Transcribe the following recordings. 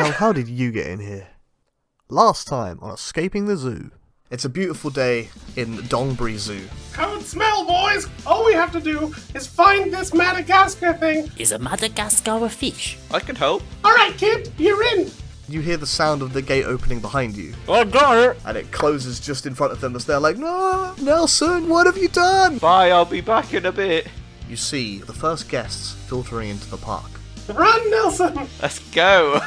Rathmell, how did you get in here? Last time on Escaping the Zoo. It's a beautiful day in Dongbury Zoo. Code smell, boys! All we have to do is find this Madagascar thing. Is a Madagascar a fish? I could help. Alright, kid, you're in! You hear the sound of the gate opening behind you. I got it! And it closes just in front of them as they're like, "No, Nelson, what have you done?" Bye, I'll be back in a bit. You see the first guests filtering into the park. Run, Nelson! Let's go.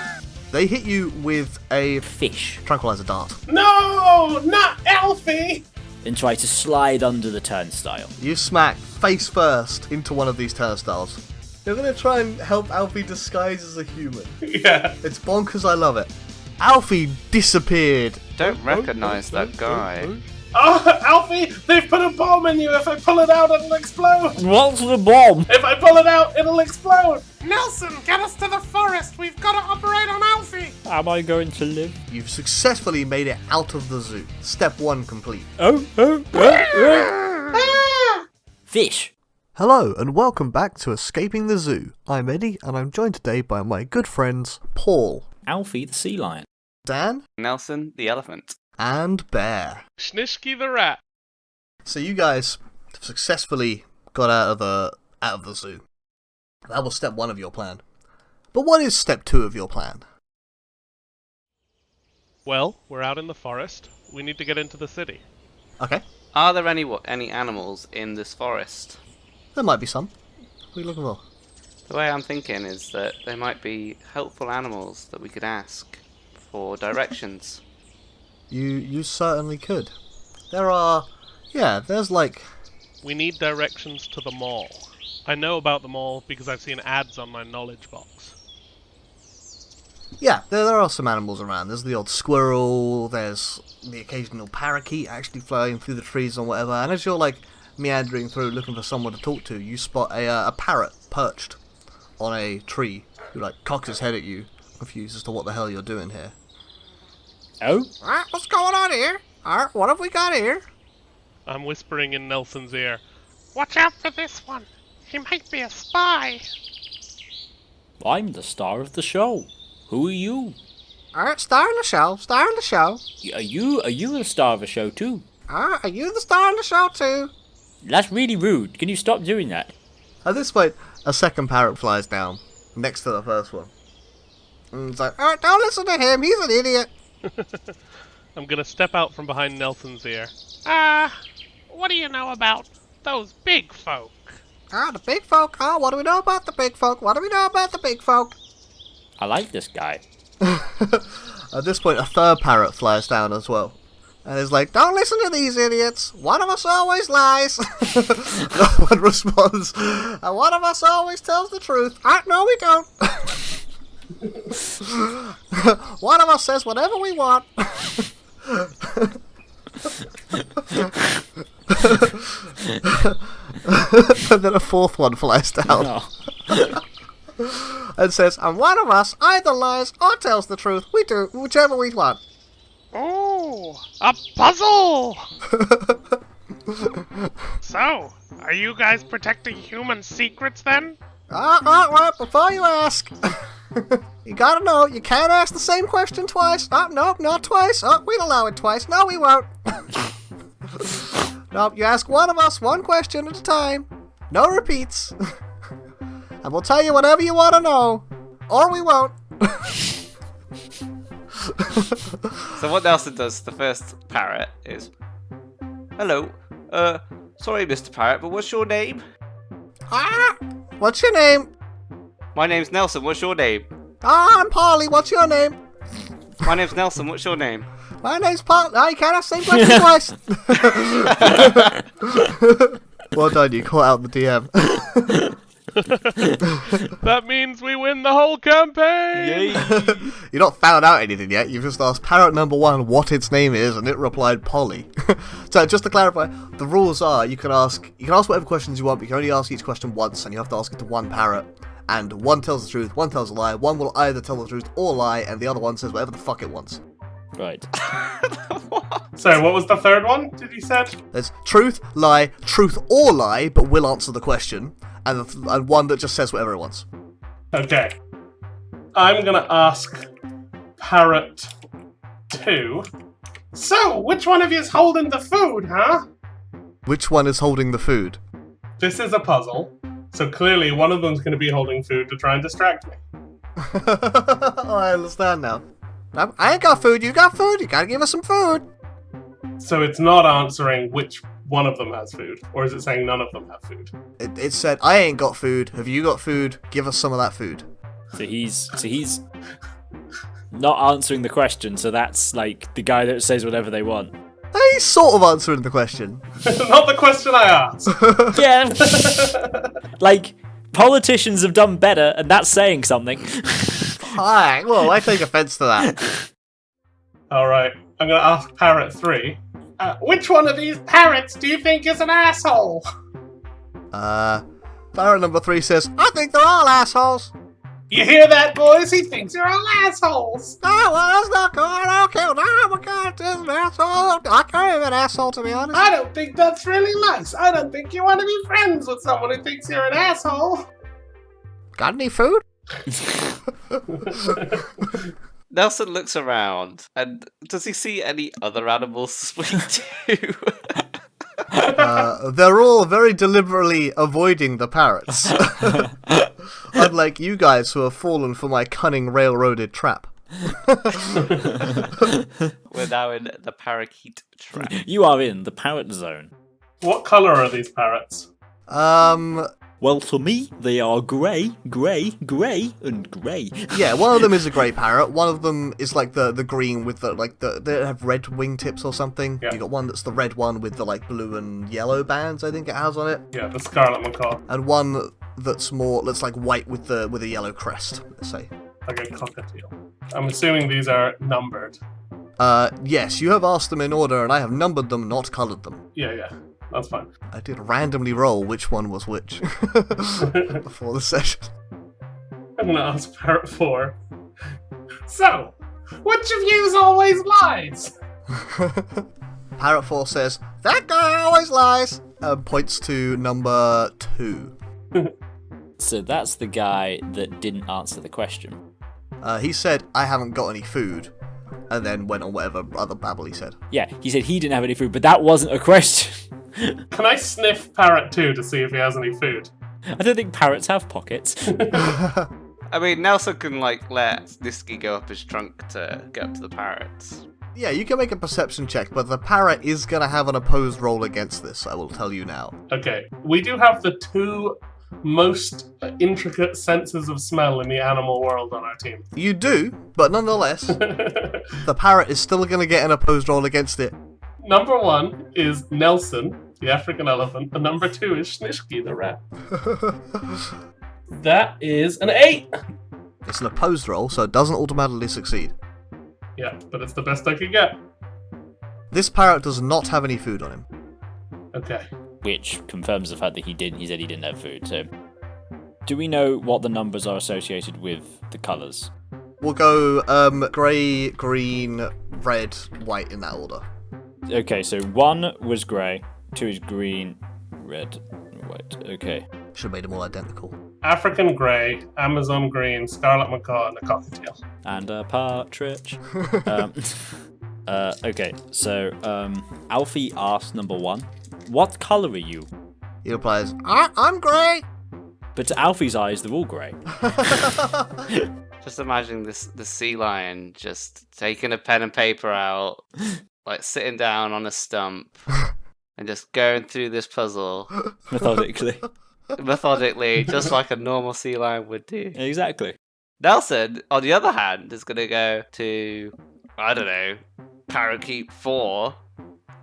They hit you with a Fish. tranquilizer dart. No, not Alfie! Then try to slide under the turnstile. You smack face first into one of these turnstiles. You're going to try and help Alfie disguise as a human. Yeah. It's bonkers, I love it. Alfie disappeared. Don't recognise that guy. Oh, Alfie, they've put a bomb in you. If I pull it out, it'll explode. What's the bomb? If I pull it out, it'll explode. Nelson, get us to the forest. We've got to operate on Alfie. Am I going to live? You've successfully made it out of the zoo. Step 1 complete. Fish. Hello and welcome back to Escaping the Zoo. I'm Eddie and I'm joined today by my good friends Paul, Alfie the sea lion. Dan, Nelson, the elephant. and Bear. Snishky the rat. So you guys have successfully got out of the zoo. That was step 1 of your plan. But what is step 2 of your plan? Well, we're out in the forest. We need to get into the city. Okay, Are there any animals in this forest? there might be some. What are you looking for? The way I'm thinking is that there might be helpful animals that we could ask for directions. You certainly could. There's like... We need directions to the mall. I know about the mall because I've seen ads on my knowledge box. Yeah, there are some animals around. There's the odd squirrel, there's the occasional parakeet actually flying through the trees or whatever, and as you're like meandering through looking for someone to talk to, you spot a parrot perched on a tree who like cocks his head at you, confused as to what the hell you're doing here. Oh? What's going on here? What have we got here? I'm whispering in Nelson's ear. Watch out for this one. He might be a spy. I'm the star of the show. Who are you? Star in the show. Are you the star of a show too? Are you the star in the show too? That's really rude. Can you stop doing that? At this point, a second parrot flies down, next to the first one. And it's like, don't listen to him, he's an idiot. I'm gonna step out from behind Nelson's ear. What do you know about those big folk? The big folk. What do we know about the big folk? I like this guy. At this point, a third parrot flies down as well. And is like, don't listen to these idiots. One of us always lies. No one responds. And one of us always tells the truth. No, we don't. One of us says whatever we want. And then a fourth one flies down. No. And says, and one of us either lies or tells the truth. We do whichever we want. Oh, a puzzle! So, are you guys protecting human secrets then? Right, before you ask. You gotta know, you can't ask the same question twice. Nope, not twice. We'll allow it twice. No, we won't. Nope, you ask one of us one question at a time. No repeats. And we'll tell you whatever you want to know. Or we won't. So what Nelson does to the first parrot is, hello, sorry Mr. Parrot, but what's your name? What's your name? My name's Nelson, what's your name? I'm Polly, what's your name? My name's Nelson, what's your name? My name's Paul. You can't ask the same question twice. Well done, you caught out the DM. That means we win the whole campaign! You've not found out anything yet. You've just asked parrot number 1 what its name is, and it replied Polly. So just to clarify, the rules are you can ask whatever questions you want, but you can only ask each question once, and you have to ask it to one parrot. And one tells the truth, one tells a lie. One will either tell the truth or lie, and the other one says whatever the fuck it wants. Right. Sorry, what was the third one, did you say? There's truth or lie, but will answer the question, and one that just says whatever it wants. Okay. I'm gonna ask Parrot 2. So, which one of you is holding the food, huh? Which one is holding the food? This is a puzzle, so clearly one of them's going to be holding food to try and distract me. Oh, I understand now. I ain't got food, you got food, you gotta give us some food. So it's not answering which one of them has food, or is it saying none of them have food? It said, I ain't got food, have you got food? Give us some of that food. So he's not answering the question, so that's like the guy that says whatever they want. He's sort of answering the question. Not the question I asked. Yeah. Like, politicians have done better, and that's saying something. Hi, well, I take offence to that. Alright, I'm going to ask Parrot 3. Which one of these parrots do you think is an asshole? Parrot number 3 says, I think they're all assholes. You hear that, boys? He thinks you're all assholes. Oh, well, that's not good. I don't care. Oh my god, this is an asshole. I can't be an asshole, to be honest. I don't think that's really nice. I don't think you want to be friends with someone who thinks you're an asshole. Got any food? Nelson looks around, and does he see any other animals to speak to? They're all very deliberately avoiding the parrots. Unlike you guys who have fallen for my cunning railroaded trap. We're now in the parakeet trap. You are in the parrot zone. What colour are these parrots? Well, for me, they are grey, grey, grey, and grey. Yeah, one of them is a grey parrot. One of them is like the green with they have red wingtips or something. Yeah. You got one that's the red one with the like blue and yellow bands, I think it has on it. Yeah, the scarlet macaw. And one that's like white with a yellow crest, let's say. Like a cockatiel. I'm assuming these are numbered. Yes, you have asked them in order and I have numbered them, not coloured them. Yeah. That's fine. I did randomly roll which one was which before the session. I'm gonna ask Parrot 4. So, which of you's always lies? Parrot 4 says, that guy always lies! Points to number 2. So that's the guy that didn't answer the question. He said, I haven't got any food, and then went on whatever other babble he said. Yeah, he said he didn't have any food, but that wasn't a question. Can I sniff Parrot 2 to see if he has any food? I don't think parrots have pockets. I mean, Nelson can, like, let Nisky go up his trunk to get up to the parrots. Yeah, you can make a perception check, but the parrot is going to have an opposed roll against this, I will tell you now. Okay, we do have the 2 most intricate senses of smell in the animal world on our team. You do, but nonetheless, the parrot is still going to get an opposed roll against it. Number 1 is Nelson, the African elephant, and number 2 is Snishki, the rat. That is an 8! It's an opposed roll, so it doesn't automatically succeed. Yeah, but it's the best I could get. This parrot does not have any food on him. Okay. Which confirms the fact that he said he didn't have food, so... Do we know what the numbers are associated with the colours? We'll go grey, green, red, white in that order. Okay, so 1 was grey, 2 is green, red, white. Okay. Should have made them all identical. African grey, Amazon green, scarlet macaw, and a cockatiel. And a partridge. Okay, so Alfie asked number 1, what colour are you? He replies, I'm grey! But to Alfie's eyes, they're all grey. Just imagining the sea lion just taking a pen and paper out, like sitting down on a stump, and just going through this puzzle methodically, just like a normal sea lion would do. Exactly. Nelson, on the other hand, is going to go to, I don't know, Parakeet 4.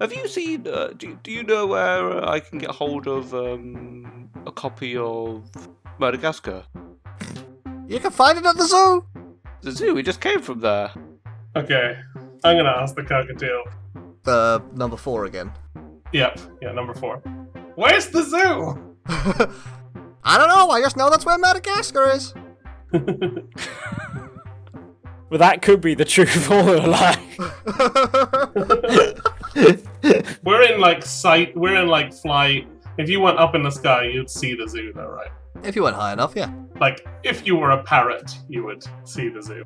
Have you seen, do you know where I can get hold of a copy of Madagascar? You can find it at the zoo! The zoo, we just came from there. Okay, I'm gonna ask the cockatiel. Number 4 again. Yep, yeah, number 4. Where's the zoo? I don't know, I just know that's where Madagascar is. Well, that could be the truth or a lie. We're in flight. If you went up in the sky, you'd see the zoo though, right? If you went high enough, yeah. Like, if you were a parrot, you would see the zoo.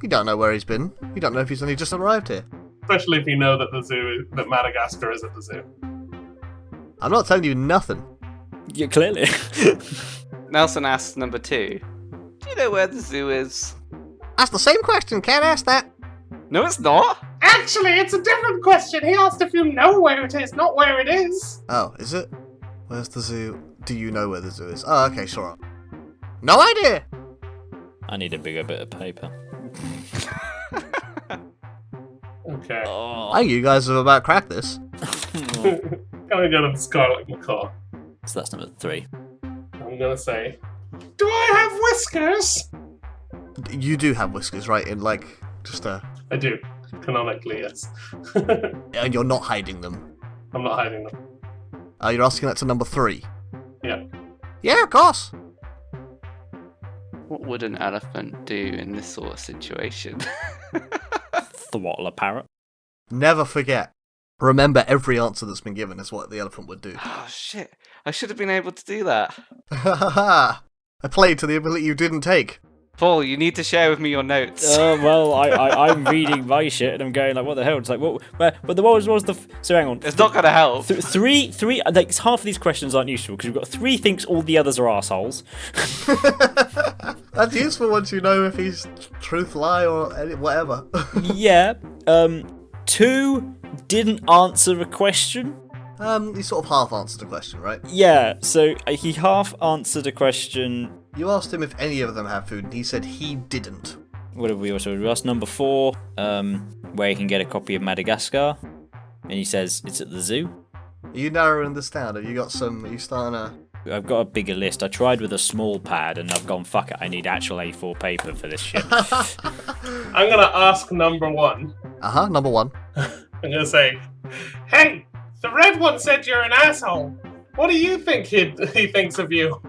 You don't know where he's been. You don't know if he's only just arrived here. Especially if you know that that Madagascar is at the zoo. I'm not telling you nothing. Yeah, clearly. Nelson asks number 2. Do you know where the zoo is? That's the same question. Can't ask that. No, it's not. Actually, it's a different question. He asked if you know where it is, not where it is. Oh, is it? Where's the zoo? Do you know where the zoo is? Oh, okay, sure. No idea. I need a bigger bit of paper. Okay. Oh. I think you guys have about cracked this. Gonna go to the Scarlet Macaw. So that's number 3. I'm gonna say, do I have whiskers? You do have whiskers, right? In like just a. I do. Canonically, yes. And you're not hiding them. I'm not hiding them. You're asking that to number 3. Yeah. Yeah, of course. What would an elephant do in this sort of situation? Throttle a parrot. Never forget. Remember every answer that's been given is what the elephant would do. Oh, shit. I should have been able to do that. Ha ha ha! I played to the ability you didn't take. Paul, you need to share with me your notes. Well, I'm reading my shit and I'm going like, what the hell? It's like, what was the? So hang on. It's not gonna help. Three. Like half of these questions aren't useful because we've got 3 thinks all the others are assholes. That's useful once you know if he's truth, lie, or whatever. Yeah. 2 didn't answer a question. He sort of half answered a question, right? Yeah. So he half answered a question. You asked him if any of them have food, and he said he didn't. What have we also? We asked number 4, where he can get a copy of Madagascar, and he says it's at the zoo. Are you narrowing this down? Have you got some? Are you starting to? I've got a bigger list. I tried with a small pad, and I've gone, fuck it, I need actual A4 paper for this shit. I'm gonna ask number 1. Number 1. I'm gonna say, hey, the red one said you're an asshole. What do you think he thinks of you?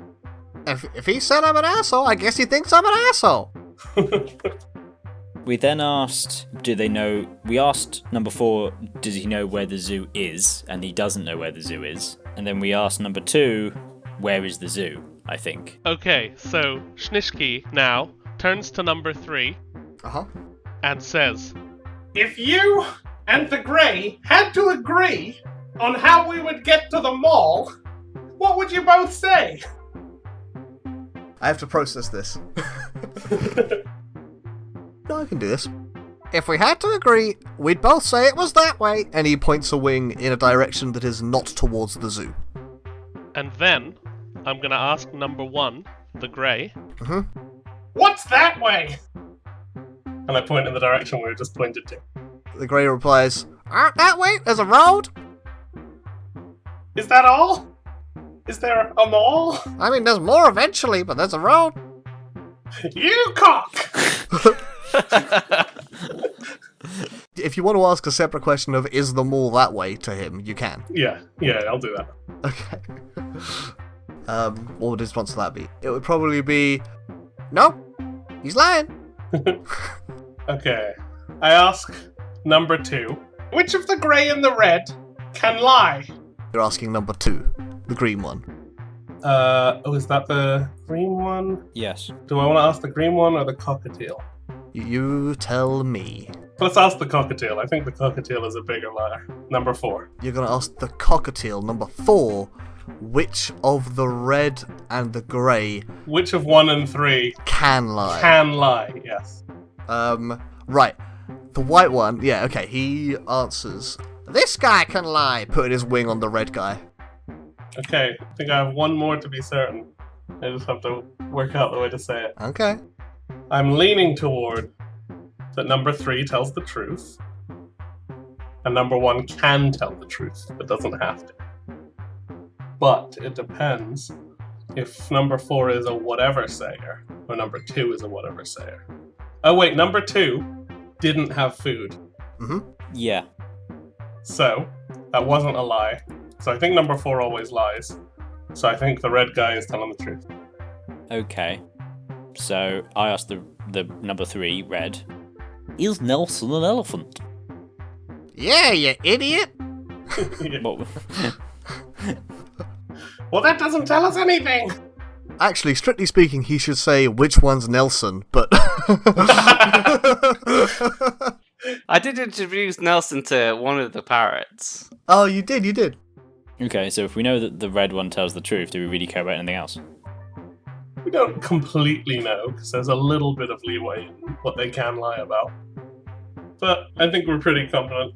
If he said I'm an asshole, I guess he thinks I'm an asshole. We then asked, do they know... We asked number 4, does he know where the zoo is? And he doesn't know where the zoo is. And then we asked number 2, where is the zoo, I think. Okay, so Schnishki now turns to number 3 and says, if you and the Grey had to agree on how we would get to the mall, what would you both say? I have to process this. No, I can do this. If we had to agree, we'd both say it was that way, and he points a wing in a direction that is not towards the zoo. and then I'm gonna ask number 1, the Grey. What's that way? And I point in the direction we were just pointed to. The Grey replies, that way, there's a road. Is that all? Is there a mall? I mean, there's more eventually, but there's a road. You cock! If you want to ask a separate question of, is the mall that way, to him, you can. Yeah, I'll do that. Okay. What would his response to that be? It would probably be, no, he's lying. Okay. I ask number 2, which of the grey and the red can lie? You're asking number 2, the green one. Is that the green one? Yes. Do I want to ask the green one or the cockatiel? You tell me. Let's ask the cockatiel. I think the cockatiel is a bigger liar. Number 4. You're going to ask the cockatiel, number 4, which of the red and the grey... Which of 1 and 3 can lie? Can lie, yes. Right. The white one, yeah, okay, he answers, this guy can lie, putting his wing on the red guy. Okay, I think I have one more to be certain. I just have to work out the way to say it. Okay. I'm leaning toward that number 3 tells the truth, and number 1 can tell the truth, but doesn't have to. But it depends if number 4 is a whatever sayer, or number 2 is a whatever sayer. Oh wait, number 2 didn't have food. Yeah. So, that wasn't a lie. So I think number 4 always lies. So I think the red guy is telling the truth. Okay. So I asked the number 3, red. Is Nelson an elephant? Yeah, you idiot! What- Well, that doesn't tell us anything! Actually, strictly speaking, he should say, which one's Nelson, but... I did introduce Nelson to one of the parrots. Oh, you did. Okay, so if we know that the red one tells the truth, do we really care about anything else? We don't completely know, because there's a little bit of leeway in what they can lie about. But I think we're pretty confident.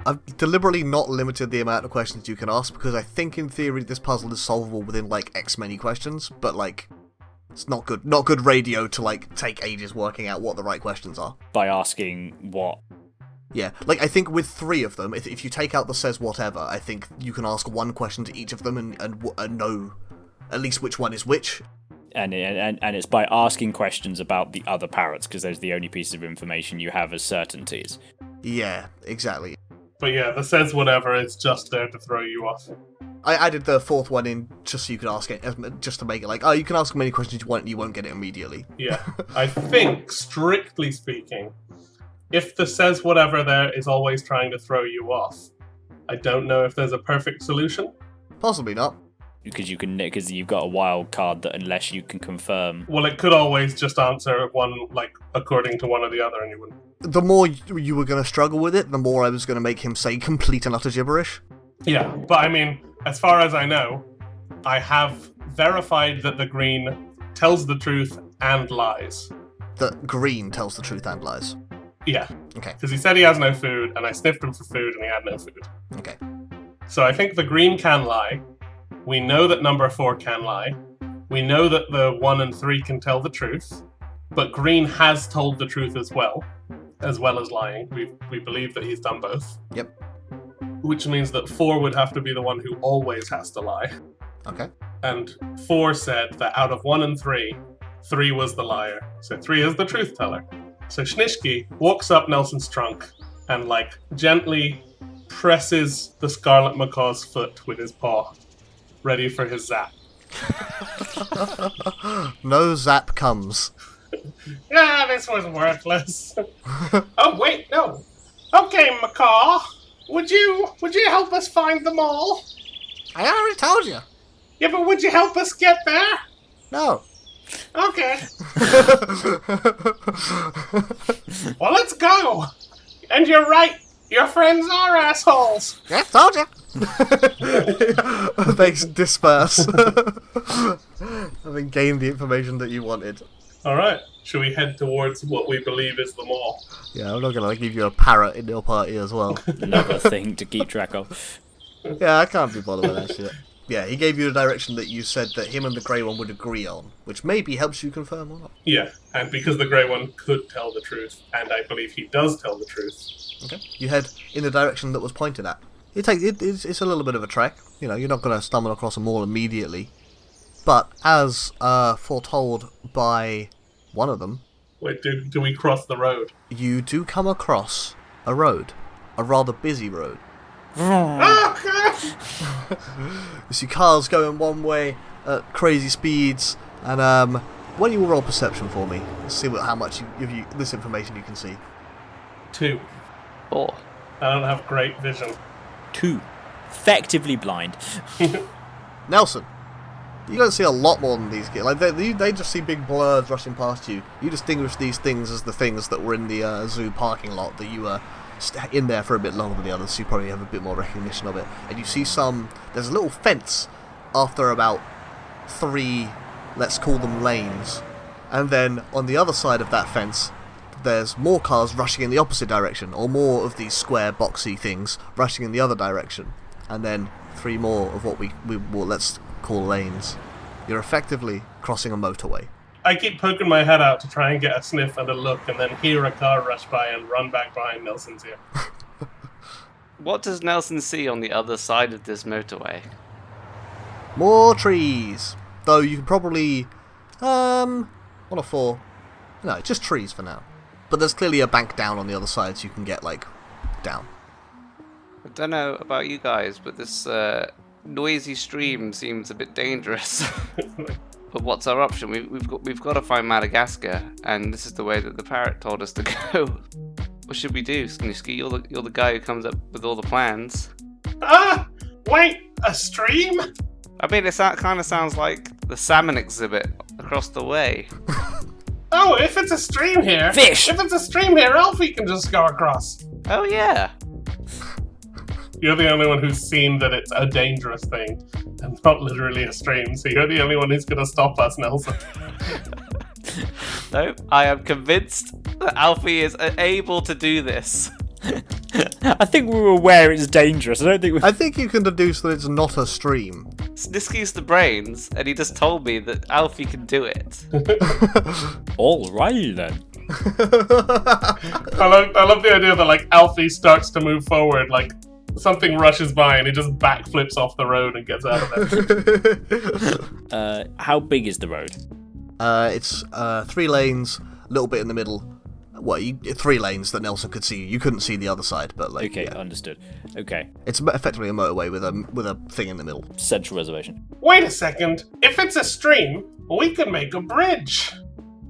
I've deliberately not limited the amount of questions you can ask, because I think in theory this puzzle is solvable within, like, X many questions, but, like, it's not good radio to, like, take ages working out what the right questions are. By asking what? Yeah, like, I think with 3 of them, if you take out the says whatever, I think you can ask one question to each of them and know at least which one is which. And it's by asking questions about the other parrots, because those are the only pieces of information you have as certainties. Yeah, exactly. But yeah, the says whatever is just there to throw you off. I added the 4th one in just so you could ask it, just to make it like, oh, you can ask as many questions you want and you won't get it immediately. Yeah, I think, strictly speaking, if the says whatever there is always trying to throw you off, I don't know if there's a perfect solution. Possibly not. Because you've got a wild card that unless you can confirm. Well, it could always just answer one, like, according to one or the other, and you wouldn't. The more you were going to struggle with it, the more I was going to make him say complete and utter gibberish. Yeah, but I mean, as far as I know, I have verified that the green tells the truth and lies. That green tells the truth and lies. Yeah. Okay. Because he said he has no food, and I sniffed him for food, and he had no food. Okay. So I think the green can lie. We know that number 4 can lie. We know that the 1 and 3 can tell the truth. But green has told the truth as well as lying. We believe that he's done both. Yep. Which means that 4 would have to be the one who always has to lie. Okay. And 4 said that out of 1 and 3, 3 was the liar. So 3 is the truth teller. So Schnishky walks up Nelson's trunk and, like, gently presses the Scarlet Macaw's foot with his paw, ready for his zap. No zap comes. Ah, this was worthless. Oh, wait, no. Okay, Macaw. Would you help us find them all? I already told you. Yeah, but would you help us get there? No. Okay. Well, let's go. And you're right. Your friends are assholes. Yeah, told you. They disperse. Having gained the information that you wanted. All right. Should we head towards what we believe is the mall? Yeah, I'm not going to give you a parrot in your party as well. Another thing to keep track of. Yeah, I can't be bothered with that shit. Yeah, he gave you the direction that you said that him and the grey one would agree on, which maybe helps you confirm or not. Yeah, and because the grey one could tell the truth, and I believe he does tell the truth. Okay. You head in the direction that was pointed at. It's a little bit of a trek. You know, you're not going to stumble across a mall immediately. But as foretold by one of them... Wait, do we cross the road? You do come across a road. A rather busy road. Oh, God! You see cars going one way at crazy speeds, and why don't you roll perception for me? Let's see how much this information you can see. 2. 4. I don't have great vision. 2. Effectively blind. Nelson, you don't see a lot more than these kids. Like they just see big blurs rushing past you. You distinguish these things as the things that were in the zoo parking lot that you were in there for a bit longer than the others, so you probably have a bit more recognition of it. And you see there's a little fence after about 3, let's call them lanes. And then on the other side of that fence, there's more cars rushing in the opposite direction, or more of these square boxy things rushing in the other direction. And then 3 more of what we will let's call lanes. You're effectively crossing a motorway. I keep poking my head out to try and get a sniff and a look, and then hear a car rush by and run back behind Nelson's ear. What does Nelson see on the other side of this motorway? More trees. Though you can probably... 1 or 4. No, just trees for now. But there's clearly a bank down on the other side, so you can get, like, down. I don't know about you guys, but this noisy stream seems a bit dangerous. But what's our option? We've got to find Madagascar, and this is the way that the parrot told us to go. What should we do, Skinny? You're the guy who comes up with all the plans. Ah! Wait! A stream? I mean, it kind of sounds like the salmon exhibit across the way. Oh, if it's a stream here. Fish! If it's a stream here, Alfie can just go across. Oh yeah. You're the only one who's seen that it's a dangerous thing and not literally a stream, so you're the only one who's going to stop us, Nelson. No, I am convinced that Alfie is able to do this. I think we were aware it's dangerous. I think you can deduce that it's not a stream. Snisky's the brains, and he just told me that Alfie can do it. Alrighty then. I love the idea that, like, Alfie starts to move forward, like, something rushes by and he just backflips off the road and gets out of there. How big is the road? It's 3 lanes, a little bit in the middle. Well, 3 lanes that Nelson could see. You couldn't see the other side, but like. Okay, yeah. Understood. Okay. It's effectively a motorway with a thing in the middle. Central reservation. Wait a second. If it's a stream, we could make a bridge.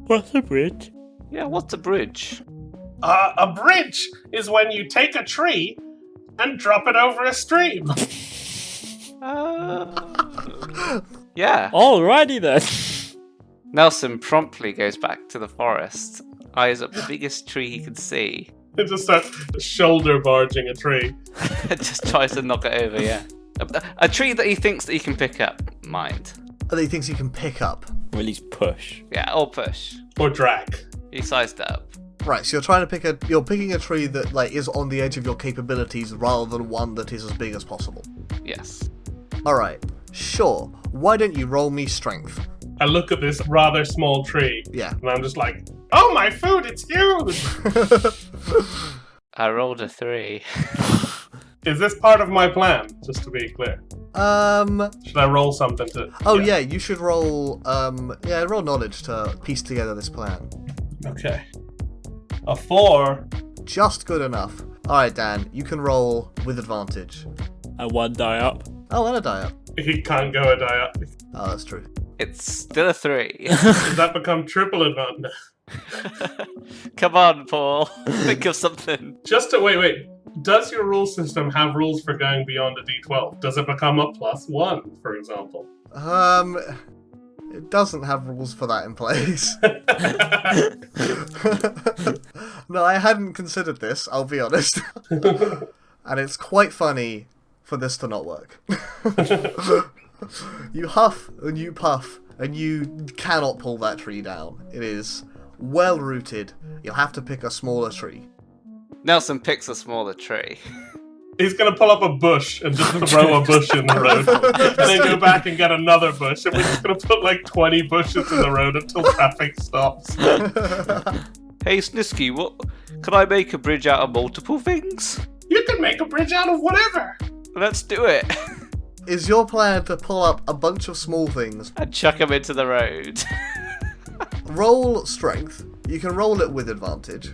What's a bridge? Yeah, what's a bridge? A bridge is when you take a tree and drop it over a stream. Yeah. Alrighty then. Nelson promptly goes back to the forest, eyes up the biggest tree he can see, It just starts shoulder barging a tree. and just tries to knock it over, yeah. A tree that he thinks that he can pick up, mind. That he thinks he can pick up. Or at least push. Yeah, or push. Or drag. He sized it up. Right, so you're picking a tree that like is on the edge of your capabilities rather than one that is as big as possible. Yes. Alright, sure. Why don't you roll me strength? I look at this rather small tree, Yeah. and I'm just like, oh my food, it's huge! I rolled a 3. Is this part of my plan, just to be clear? Should I roll something to... Oh yeah, you should roll roll knowledge to piece together this plan. Okay. A 4. Just good enough. Alright, Dan, you can roll with advantage. And 1 die up. Oh, and a die up. He can't go a die up. Oh, that's true. It's still a 3. Does that become triple advantage? Come on, Paul. Think of something. Just to wait. Does your rule system have rules for going beyond a d12? Does it become a +1, for example? It doesn't have rules for that in place. No, I hadn't considered this, I'll be honest. And it's quite funny for this to not work. You huff and you puff, and you cannot pull that tree down. It is well rooted. You'll have to pick a smaller tree. Nelson picks a smaller tree. He's going to pull up a bush and just throw a bush in the road. And then go back and get another bush. And we're just going to put like 20 bushes in the road until traffic stops. Hey, Snisky, what? Can I make a bridge out of multiple things? You can make a bridge out of whatever. Let's do it. Is your plan to pull up a bunch of small things? And chuck them into the road. Roll strength. You can roll it with advantage.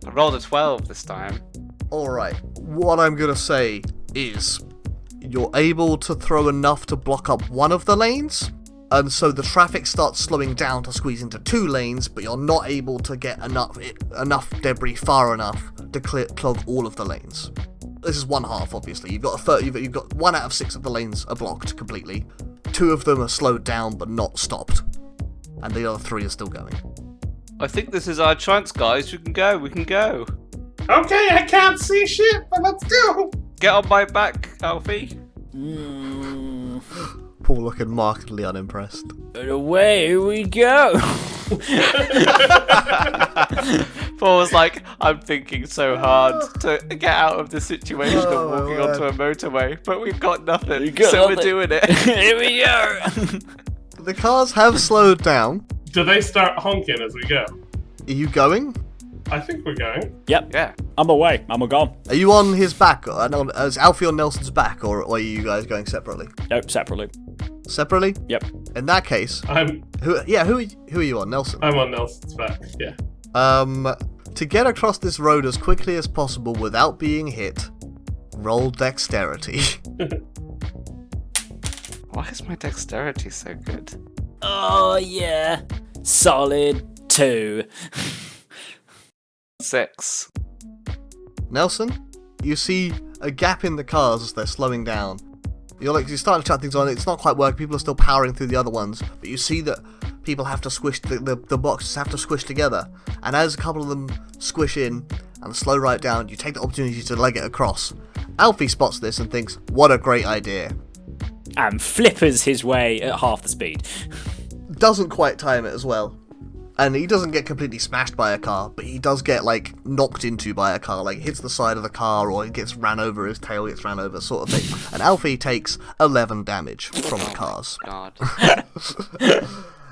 I rolled a 12 this time. Alright, what I'm gonna say is you're able to throw enough to block up one of the lanes, and so the traffic starts slowing down to squeeze into 2 lanes, but you're not able to get enough debris far enough to clog all of the lanes. This is one half, obviously. You've got 1 out of 6 of the lanes are blocked completely. 2 of them are slowed down but not stopped, and the other 3 are still going. I think this is our chance, guys. We can go. Okay, I can't see shit, but let's go. Get on my back, Alfie. Paul looking markedly unimpressed. And away we go. Paul was like, I'm thinking so hard to get out of the situation Oh, of walking my onto a motorway, but we've got nothing, got so we're nothing. doing it. Here we go. The cars have slowed down. Do they start honking as we go? Are you going? I think we're going. Yep. Yeah. I'm away. I'm gone. Are you on his back? Is Alfie on Nelson's back, or are you guys going separately? Nope, separately. Separately? Yep. In that case, I'm who are you on, Nelson? on Nelson's back, yeah. To get across this road as quickly as possible without being hit, roll dexterity. Why is my dexterity so good? Oh, yeah. Solid 2. 6. Nelson, you see a gap in the cars as they're slowing down. You're starting to shut things on. It's not quite working. People are still powering through the other ones, but you see that people have to squish, the boxes have to squish together. And as a couple of them squish in and slow right down, you take the opportunity to leg it across. Alfie spots this and thinks, what a great idea. And flippers his way at half the speed. Doesn't quite time it as well. And he doesn't get completely smashed by a car, but he does get, like, knocked into by a car, like, hits the side of the car, or he gets ran over, his tail gets ran over, sort of thing. And Alfie takes 11 damage from the cars. God.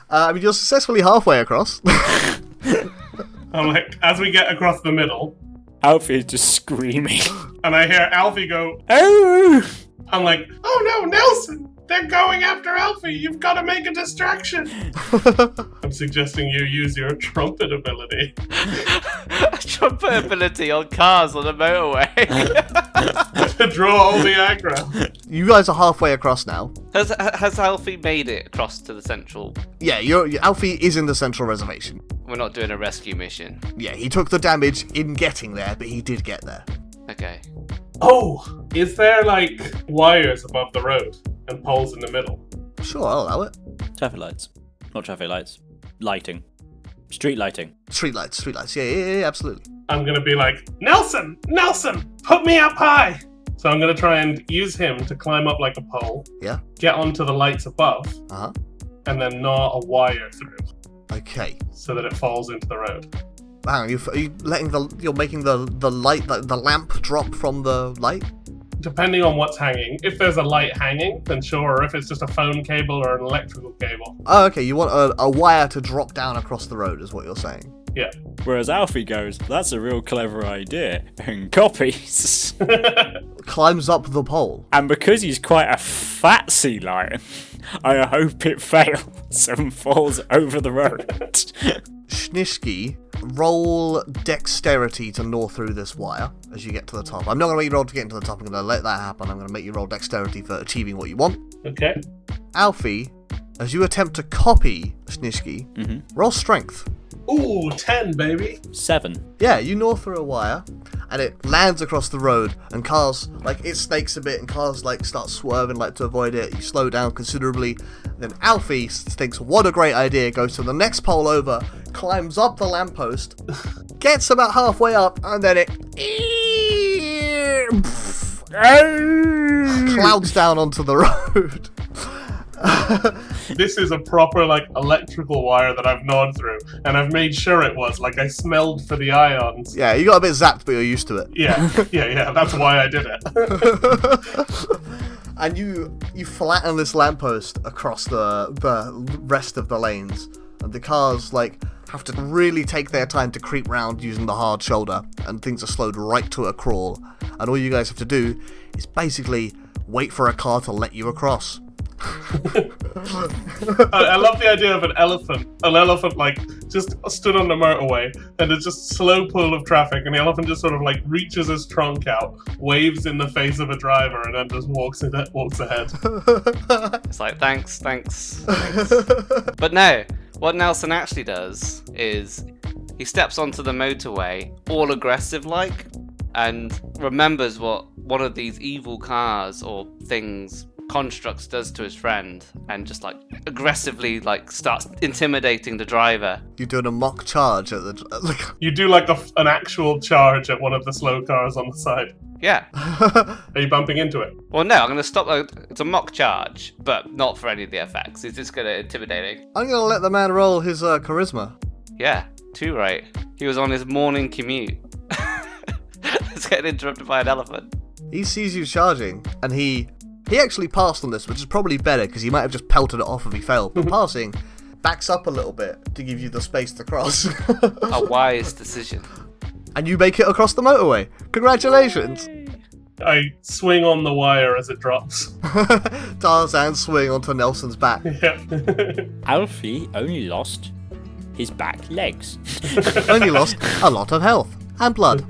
I mean, you're successfully halfway across. I'm like, as we get across the middle, Alfie is just screaming. and I hear Alfie go, Oh! I'm like, oh no, Nelson! They're going after Alfie! You've got to make a distraction! I'm suggesting you use your trumpet ability. Trumpet ability on cars on the motorway. To draw all the aggro. You guys are halfway across now. Has Alfie made it across to the central? Yeah, Alfie is in the central reservation. We're not doing a rescue mission. Yeah, he took the damage in getting there, but he did get there. Okay. Oh! Is there, like, wires above the road and poles in the middle? Sure, I'll allow it. Traffic lights. Not traffic lights. Lighting. Street lighting. Streetlights. Yeah, absolutely. I'm gonna be like, Nelson! Put me up high! So I'm gonna try and use him to climb up like a pole. Yeah. Get onto the lights above. Uh-huh. And then gnaw a wire through. Okay. So that it falls into the road. Hang on, you're making the light, the lamp drop from the light? Depending on what's hanging. If there's a light hanging, then sure. If it's just a phone cable or an electrical cable. Oh, okay, you want a wire to drop down across the road is what you're saying. Yeah. Whereas Alfie goes, that's a real clever idea, and copies. Climbs up the pole. And because he's quite a fat sea lion, I hope it fails and falls over the road. Schnishki, roll dexterity to gnaw through this wire as you get to the top. I'm not going to make you roll to get into the top. I'm going to let that happen. I'm going to make you roll dexterity for achieving what you want. Okay. Alfie, as you attempt to copy Schnishki, roll strength. Ooh, 10, baby. 7. Yeah, you gnaw through a wire, and it lands across the road, and cars, like, it snakes a bit, and cars, like, start swerving, like, to avoid it. You slow down considerably. Then Alfie thinks, what a great idea, goes to the next pole over, climbs up the lamppost, gets about halfway up, and then it clouds down onto the road. This is a proper, like, electrical wire that I've gnawed through, and I've made sure it was. Like, I smelled for the ions. Yeah, you got a bit zapped, but you're used to it. Yeah, that's why I did it. And you flatten this lamppost across the rest of the lanes, and the cars, like, have to really take their time to creep round using the hard shoulder, and things are slowed right to a crawl. And all you guys have to do is basically wait for a car to let you across. I love the idea of an elephant. An elephant, like, just stood on the motorway, and there's just slow pull of traffic, and the elephant just sort of, like, reaches his trunk out, waves in the face of a driver, and then just walks ahead. It's like, thanks. But no, what Nelson actually does is he steps onto the motorway, all aggressive-like, and remembers what one of these evil cars or things, constructs, does to his friend, and just, like, aggressively, like, starts intimidating the driver. You're doing a mock charge at the... You do, like, an actual charge at one of the slow cars on the side. Yeah. Are you bumping into it? Well, no, I'm going to stop. It's a mock charge, but not for any of the effects. It's just going to intimidate. I'm going to let the man roll his charisma. Yeah, 2 right. He was on his morning commute. It's getting interrupted by an elephant. He sees you charging, and he actually passed on this, which is probably better, because he might have just pelted it off if he failed. But passing, backs up a little bit to give you the space to cross. A wise decision. And you make it across the motorway. Congratulations! I swing on the wire as it drops. Tarzan swing onto Nelson's back. Yeah. Alfie only lost his back legs. Only lost a lot of health and blood.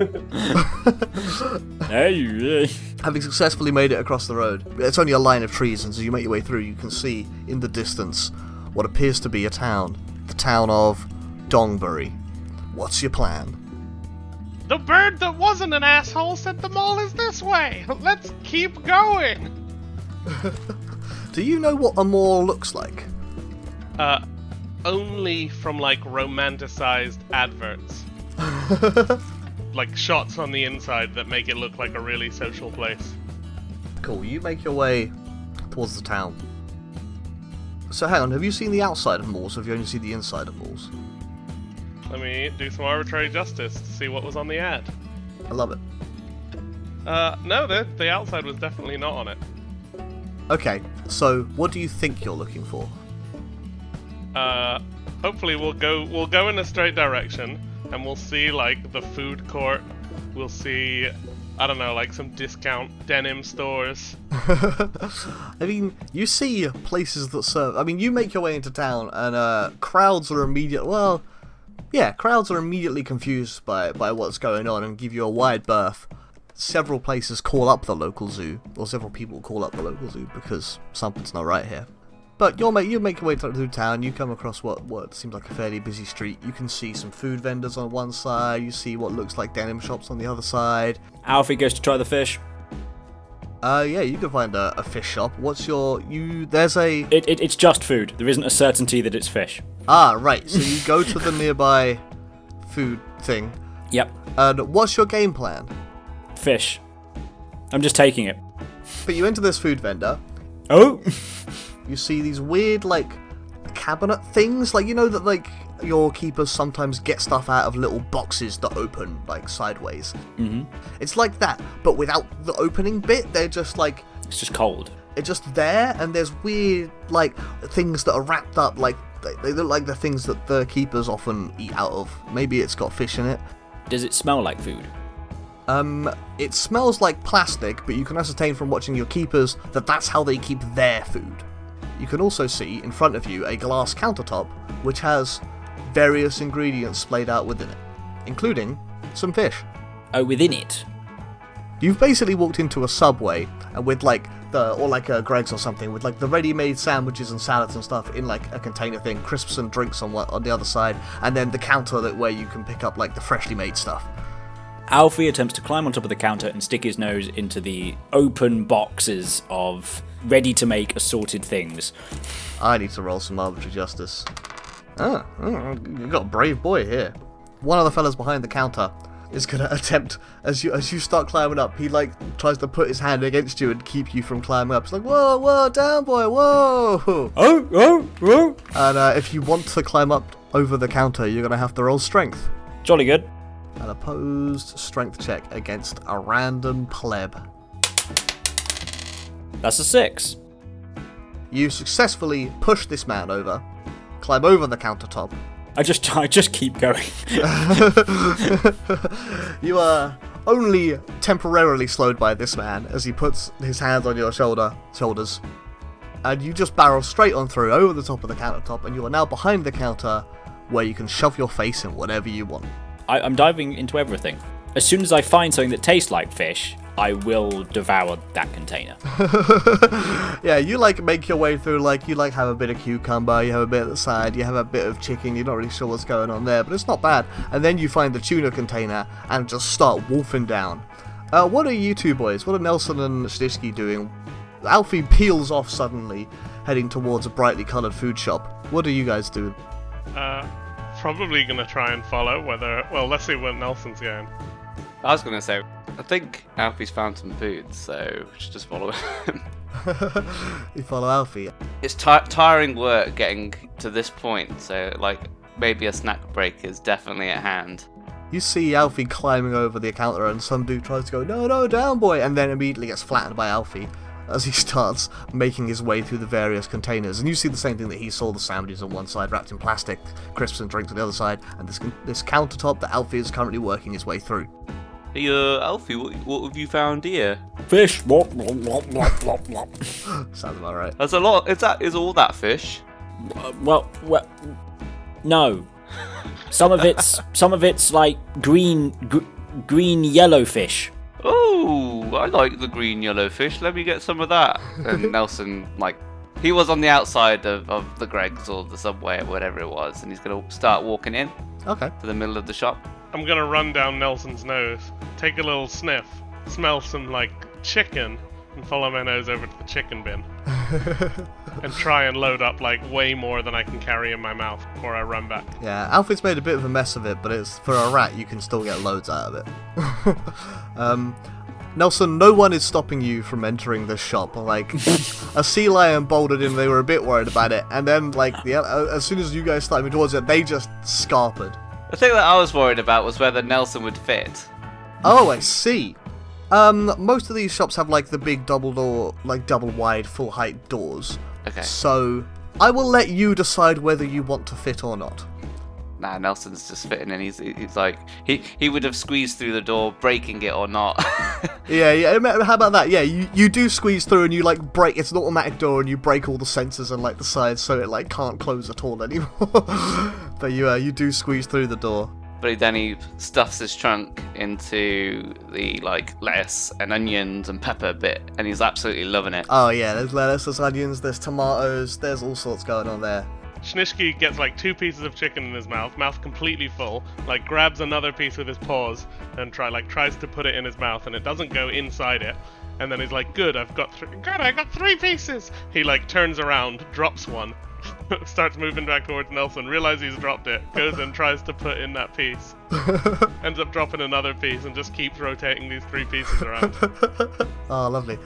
Hey. Having successfully made it across the road, it's only a line of trees, and as you make your way through, you can see in the distance what appears to be a town. The town of Dongbury. What's your plan? The bird that wasn't an asshole said the mall is this way. Let's keep going. Do you know what a mall looks like? only from like romanticized adverts. Like shots on the inside that make it look like a really social place. Cool, you make your way towards the town. So hang on, have you seen the outside of malls, or have you only seen the inside of malls? Let me do some arbitrary justice to see what was on the ad. I love it. No, the outside was definitely not on it. Okay, so what do you think you're looking for? Hopefully we'll go in a straight direction, and we'll see like the food court. We'll see, I don't know, like some discount denim stores. I mean, you see places that serve. I mean, you make your way into town, and crowds are immediately confused by what's going on and give you a wide berth. Several places call up the local zoo, or several people call up the local zoo because something's not right here. But you make your way through town, you come across what seems like a fairly busy street. You can see some food vendors on one side, you see what looks like denim shops on the other side. Alfie goes to try the fish. Yeah, you can find a fish shop. It's just food. There isn't a certainty that it's fish. Ah, right, so you go to the nearby food thing. Yep. And what's your game plan? Fish. I'm just taking it. But you enter this food vendor. Oh! You see these weird, like, cabinet things. Like, you know that, like, your keepers sometimes get stuff out of little boxes that open, like, sideways. Mm-hmm. It's like that, but without the opening bit. They're just, like... It's just cold. It's just there, and there's weird, like, things that are wrapped up, like, they look like the things that the keepers often eat out of. Maybe it's got fish in it. Does it smell like food? It smells like plastic, but you can ascertain from watching your keepers that that's how they keep their food. You can also see, in front of you, a glass countertop, which has various ingredients splayed out within it, including some fish. Oh, within it? You've basically walked into a Subway, and with a Greg's or something, with like the ready-made sandwiches and salads and stuff in like a container thing, crisps and drinks on the other side, and then the counter where you can pick up like the freshly made stuff. Alfie attempts to climb on top of the counter and stick his nose into the open boxes of ready-to-make assorted things. I need to roll some arbitrary justice. You got a brave boy here. One of the fellas behind the counter is going to attempt, as you start climbing up, he like tries to put his hand against you and keep you from climbing up. It's like, whoa, down boy, whoa! Oh! And if you want to climb up over the counter, you're going to have to roll strength. Jolly good. An opposed strength check against a random pleb. That's a 6. You successfully push this man over, climb over the countertop. I just keep going. You are only temporarily slowed by this man as he puts his hands on your shoulders. And you just barrel straight on through over the top of the countertop, and you are now behind the counter where you can shove your face in whatever you want. I'm diving into everything. As soon as I find something that tastes like fish, I will devour that container. Yeah, you like make your way through, like you like have a bit of cucumber, you have a bit at the side, you have a bit of chicken, you're not really sure what's going on there, but it's not bad. And then you find the tuna container and just start wolfing down. What are you two boys? What are Nelson and Stishki doing? Alfie peels off suddenly, heading towards a brightly coloured food shop. What are you guys doing? Probably gonna try and follow let's see where Nelson's going. I was gonna say, I think Alfie's found some food, so we should just follow him. You follow Alfie. It's tiring work getting to this point, so like maybe a snack break is definitely at hand. You see Alfie climbing over the counter, and some dude tries to go, no, down boy, and then immediately gets flattened by Alfie as he starts making his way through the various containers. And you see the same thing that he saw, the sandwiches on one side wrapped in plastic, crisps and drinks on the other side, and this countertop that Alfie is currently working his way through. Hey, Alfie, what have you found here? Fish. Sounds about right. There's a lot. Is all that fish? Well, no. Some of it's like green yellow fish. Oh, I like the green yellow fish. Let me get some of that. And Nelson, he was on the outside of the Greg's or the Subway or whatever it was, and he's gonna start walking in. Okay. To the middle of the shop. I'm gonna run down Nelson's nose, take a little sniff, smell some chicken, and follow my nose over to the chicken bin. and try and load up like way more than I can carry in my mouth before I run back. Yeah, Alfie's made a bit of a mess of it, but it's for a rat, you can still get loads out of it. Nelson, no one is stopping you from entering this shop. Like, a sea lion bolted in, they were a bit worried about it, and then, like, as soon as you guys started moving towards it, they just scarpered. The thing that I was worried about was whether Nelson would fit. Oh, I see. Most of these shops have, like, the big double door, like, double wide, full height doors. Okay. So, I will let you decide whether you want to fit or not. Nah, Nelson's just fitting in. He's like, he would have squeezed through the door, breaking it or not. Yeah, how about that? Yeah, you do squeeze through and you, like, break, it's an automatic door and you break all the sensors and, like, the sides so it, like, can't close at all anymore. But you do squeeze through the door. But then he stuffs his trunk into the, like, lettuce and onions and pepper bit, and he's absolutely loving it. Oh yeah, there's lettuce, there's onions, there's tomatoes, there's all sorts going on there. Schnishky gets like 2 pieces of chicken in his mouth completely full, like grabs another piece with his paws and tries to put it in his mouth, and it doesn't go inside it. And then he's like, "Good, I got 3 pieces." He like turns around, drops one, starts moving back towards Nelson, realizes he's dropped it, goes and tries to put in that piece, ends up dropping another piece, and just keeps rotating these 3 pieces around. Oh, lovely.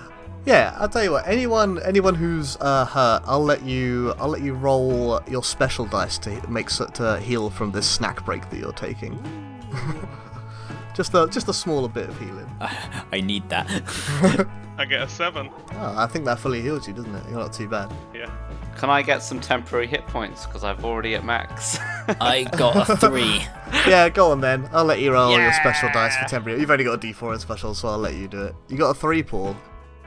Yeah, I'll tell you what. Anyone who's hurt, I'll let you roll your special dice to heal from this snack break that you're taking. just a smaller bit of healing. I need that. I get a 7. Oh, I think that fully heals you, doesn't it? You're not too bad. Yeah. Can I get some temporary hit points? Because I've already at max. I got a 3. Yeah, go on then. I'll let you roll your special dice for temporary. You've only got a D4 in special, so I'll let you do it. You got a 3, Paul.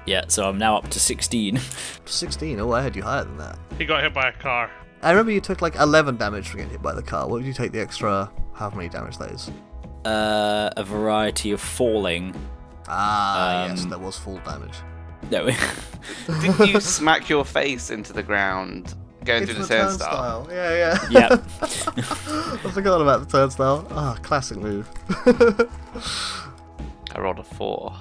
Yeah, so I'm now up to 16. 16? Oh, I had you higher than that. He got hit by a car. I remember you took like 11 damage from getting hit by the car. What did you take the extra, how many damage that is? A variety of falling. Yes, there was fall damage. No. Didn't you smack your face into the ground going through the turnstile? Yeah. Yep. I forgot about the turnstile. Classic move. I rolled a 4.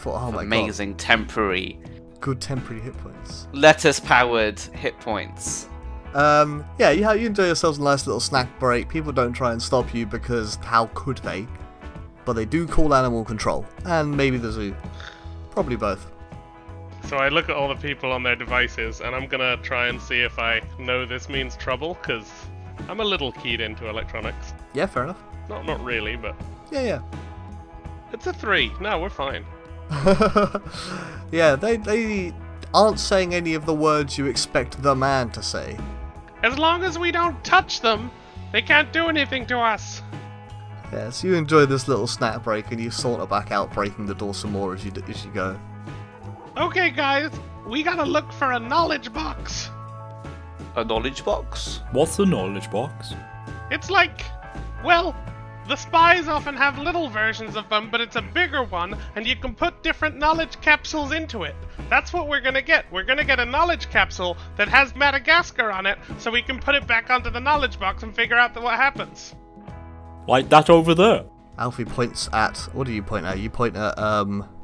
Oh my Amazing temporary. Good temporary hit points. Lettuce-powered hit points. Yeah, you enjoy yourselves a nice little snack break. People don't try and stop you because how could they? But they do call animal control. And maybe the zoo. Probably both. So I look at all the people on their devices, and I'm gonna try and see if I know this means trouble, because I'm a little keyed into electronics. Yeah, fair enough. Not really, but... Yeah. It's a 3. No, we're fine. Yeah, they aren't saying any of the words you expect the man to say. As long as we don't touch them, they can't do anything to us. Yeah, so you enjoy this little snack break and you saunter back out, breaking the door some more as you go. Okay, guys, we gotta look for a knowledge box. A knowledge box? What's the knowledge box? It's like, well, the spies often have little versions of them, but it's a bigger one, and you can put different knowledge capsules into it. That's what we're gonna get. We're gonna get a knowledge capsule that has Madagascar on it, so we can put it back onto the knowledge box and figure out what happens. Like that over there? Alfie points at... What do you point at? You point at,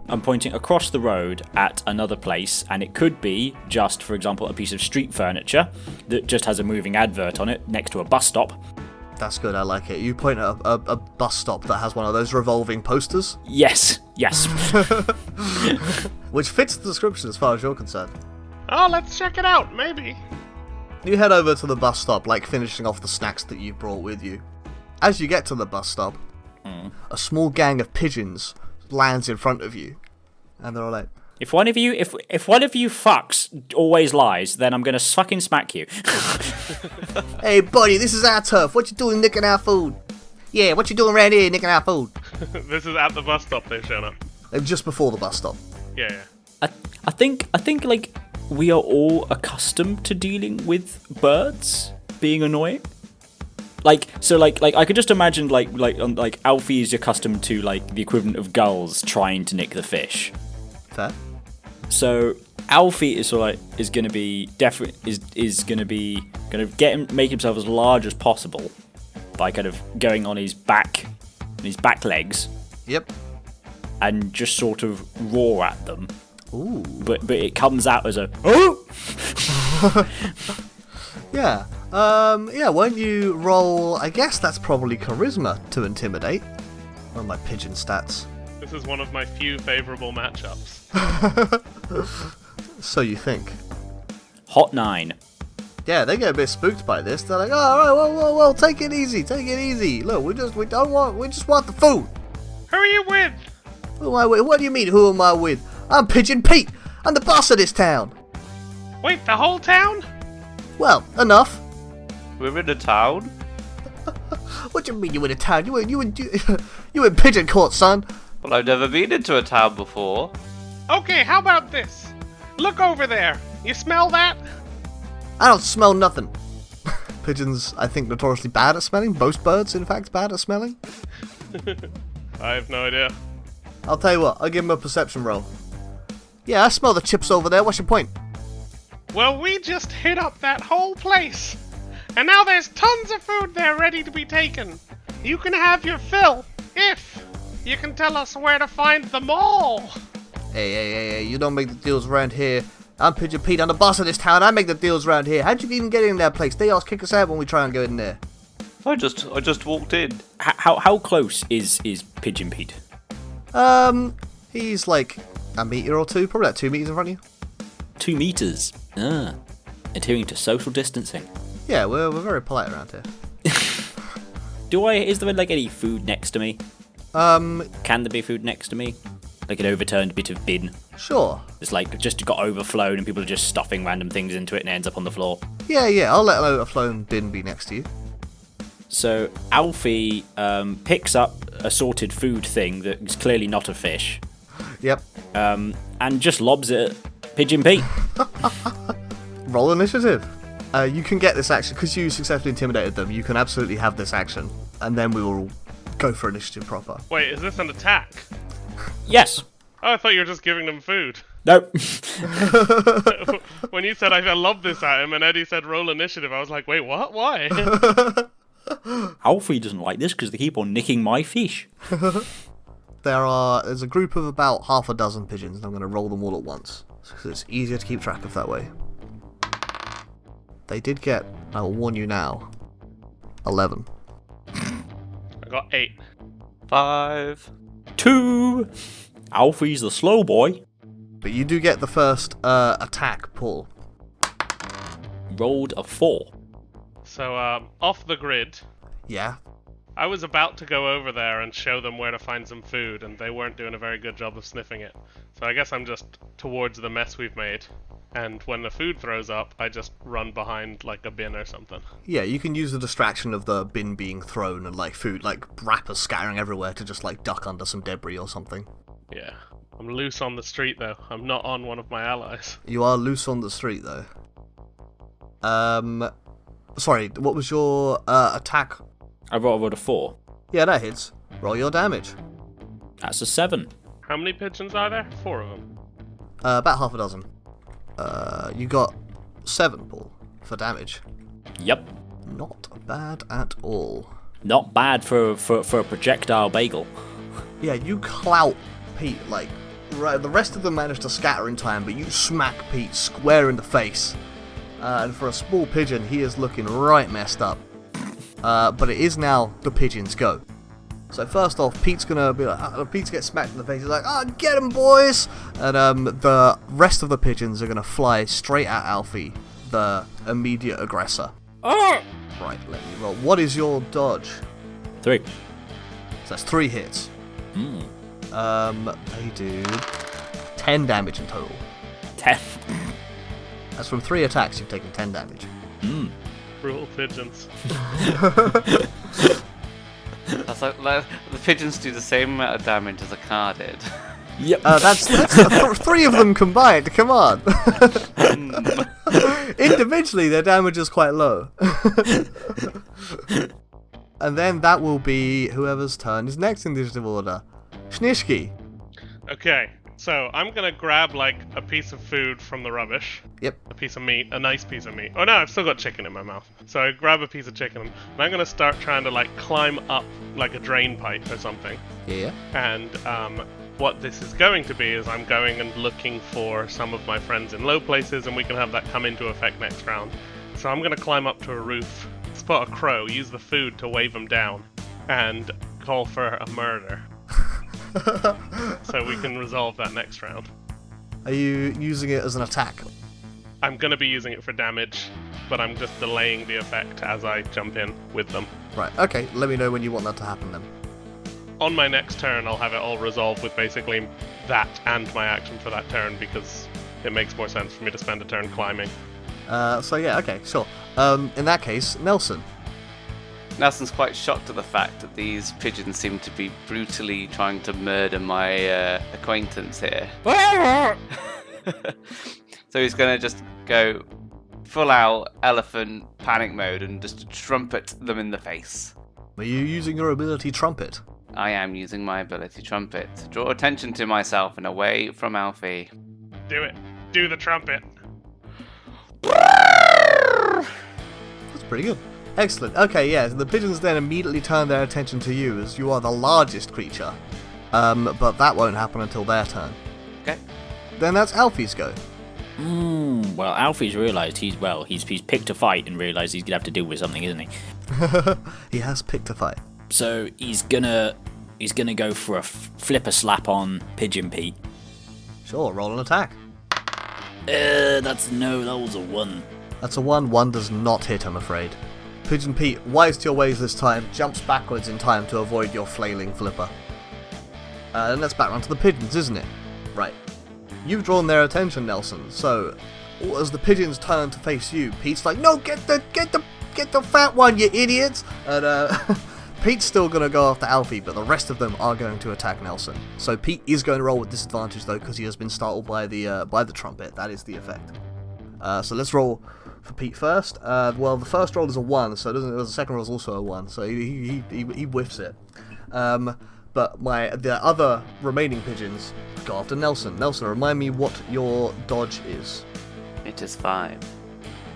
I'm pointing across the road at another place, and it could be just, for example, a piece of street furniture that just has a moving advert on it next to a bus stop. That's good, I like it. You point at a bus stop that has one of those revolving posters. Yes. Which fits the description as far as you're concerned. Oh, let's check it out, maybe. You head over to the bus stop, like finishing off the snacks that you brought with you. As you get to the bus stop, a small gang of pigeons lands in front of you. And they're all like... If one of you fucks always lies, then I'm gonna fucking smack you. Hey buddy, this is our turf. What you doing nicking our food? Yeah, what you doing around here nicking our food? This is at the bus stop they've shown up. Just before the bus stop. Yeah. I think like we are all accustomed to dealing with birds being annoying. Like I could just imagine like Alfie is accustomed to like the equivalent of gulls trying to nick the fish. Fair. So Alfie is sort of like is going to be make himself as large as possible by kind of going on his back legs. Yep. And just sort of roar at them. Ooh. But it comes out as a oh. Yeah. Yeah, won't you roll, I guess that's probably charisma to intimidate. One of my pigeon stats. This is one of my few favourable matchups. So you think. Hot 9. Yeah, they get a bit spooked by this. They're like, oh, alright, well, take it easy. Look, we just want the food. Who are you with? Who am I with? What do you mean, who am I with? I'm Pigeon Pete. I'm the boss of this town. Wait, the whole town? Well, enough. We're in a town. What do you mean you in a town? You in Pigeon Court, son. Well, I've never been into a town before. Okay, how about this? Look over there. You smell that? I don't smell nothing. Pigeons, I think, notoriously bad at smelling. Most birds, in fact, bad at smelling. I have no idea. I'll tell you what, I'll give him a perception roll. Yeah, I smell the chips over there. What's your point? Well, we just hit up that whole place. And now there's tons of food there ready to be taken. You can have your fill, if you can tell us where to find them all. Hey, you don't make the deals around here. I'm Pigeon Pete, I'm the boss of this town, I make the deals around here. How'd you even get in that place? They always kick us out when we try and go in there. I just walked in. How close is Pigeon Pete? He's like a meter or two, probably like 2 meters in front of you. 2 meters. Adhering to social distancing. Yeah, we're very polite around here. Is there like any food next to me? Can there be food next to me? Like an overturned bit of bin. Sure. It's like just got overflown and people are just stuffing random things into it and it ends up on the floor. Yeah, I'll let an overflown bin be next to you. So Alfie picks up a sorted food thing that is clearly not a fish. Yep. And just lobs it at Pigeon Pete. Roll initiative. You can get this action, because you successfully intimidated them, you can absolutely have this action, and then we will go for initiative proper. Wait, is this an attack? Yes. Oh, I thought you were just giving them food. Nope. When you said I lobbed this at him and Eddie said roll initiative, I was like, wait, what? Why? Alfie doesn't like this because they keep on nicking my fish. There's a group of about half a dozen pigeons, and I'm going to roll them all at once, because it's easier to keep track of that way. They did get, I will warn you now, 11. I got 8. 5. 2. Alfie's the slow boy. But you do get the first attack, Paul. Rolled a 4. So, off the grid, Yeah? I was about to go over there and show them where to find some food, and they weren't doing a very good job of sniffing it. So I guess I'm just towards the mess we've made. And when the food throws up, I just run behind, like, a bin or something. Yeah, you can use the distraction of the bin being thrown and, like, food, like, wrappers scattering everywhere to just, like, duck under some debris or something. Yeah. I'm loose on the street, though. I'm not on one of my allies. You are loose on the street, though. Sorry, what was your attack? I rolled a 4. Yeah, that hits. Roll your damage. That's a 7. How many pigeons are there? 4 of them. About half a dozen. You got 7, Paul, for damage. Yep. Not bad at all. Not bad for a projectile bagel. Yeah, you clout Pete, like, right, the rest of them managed to scatter in time, but you smack Pete square in the face. And for a small pigeon, he is looking right messed up. But it is now the pigeon's go. So first off, Pete's gonna be like, Pete gets smacked in the face. He's like, "Oh, get him, boys!" And the rest of the pigeons are gonna fly straight at Alfie, the immediate aggressor. Oh! Right, let me roll. What is your dodge? 3. So that's 3 hits. They do 10 damage in total. 10. That's from 3 attacks. You've taken 10 damage. Cruel pigeons. That's like the pigeons do the same amount of damage as a car did. Yep. That's 3 of them combined. Come on. Individually, their damage is quite low. And then that will be whoever's turn is next in the initiative order. Schnishki. Okay, so I'm gonna grab, like, a piece of food from the rubbish. Yep. A piece of meat, a nice piece of meat. Oh no, I've still got chicken in my mouth. So I grab a piece of chicken, and I'm gonna start trying to, like, climb up, like, a drain pipe or something. Yeah. And what this is going to be is I'm going and looking for some of my friends in low places, and we can have that come into effect next round. So I'm going to climb up to a roof, spot a crow, use the food to wave him down, and call for a murder. So we can resolve that next round. Are you using it as an attack? I'm going to be using it for damage, but I'm just delaying the effect as I jump in with them. Right, okay, let me know when you want that to happen then. On my next turn, I'll have it all resolved with basically that and my action for that turn, because it makes more sense for me to spend a turn climbing. So yeah, okay, sure. In that case, Nelson. Nelson's quite shocked at the fact that these pigeons seem to be brutally trying to murder my acquaintance here. So he's going to just go full out elephant panic mode and just trumpet them in the face. Are you using your ability trumpet? I am using my ability trumpet to draw attention to myself and away from Alfie. Do it. Do the trumpet. That's pretty good. Excellent. Okay, yeah, the pigeons then immediately turn their attention to you as you are the largest creature. But that won't happen until their turn. Okay. Then that's Alfie's go. Well, Alfie's realised he's picked a fight and realised he's gonna have to deal with something, isn't he? He has picked a fight. So he's gonna go for a flipper slap on Pigeon Pete. Sure, roll an attack. That was a 1. That's a 1. 1 does not hit, I'm afraid. Pigeon Pete, wise to your ways this time, jumps backwards in time to avoid your flailing flipper. And that's back round to the pigeons, isn't it? Right. You've drawn their attention, Nelson, so as the pigeons turn to face you, Pete's like, no, get the fat one, you idiots! And Pete's still going to go after Alfie, but the rest of them are going to attack Nelson. So Pete is going to roll with disadvantage, though, because he has been startled by the trumpet. That is the effect. So let's roll for Pete first. Well, the first roll is a 1, so the second roll is also a 1, so he whiffs it. But the other remaining pigeons go after Nelson. Nelson, remind me what your dodge is. It is 5.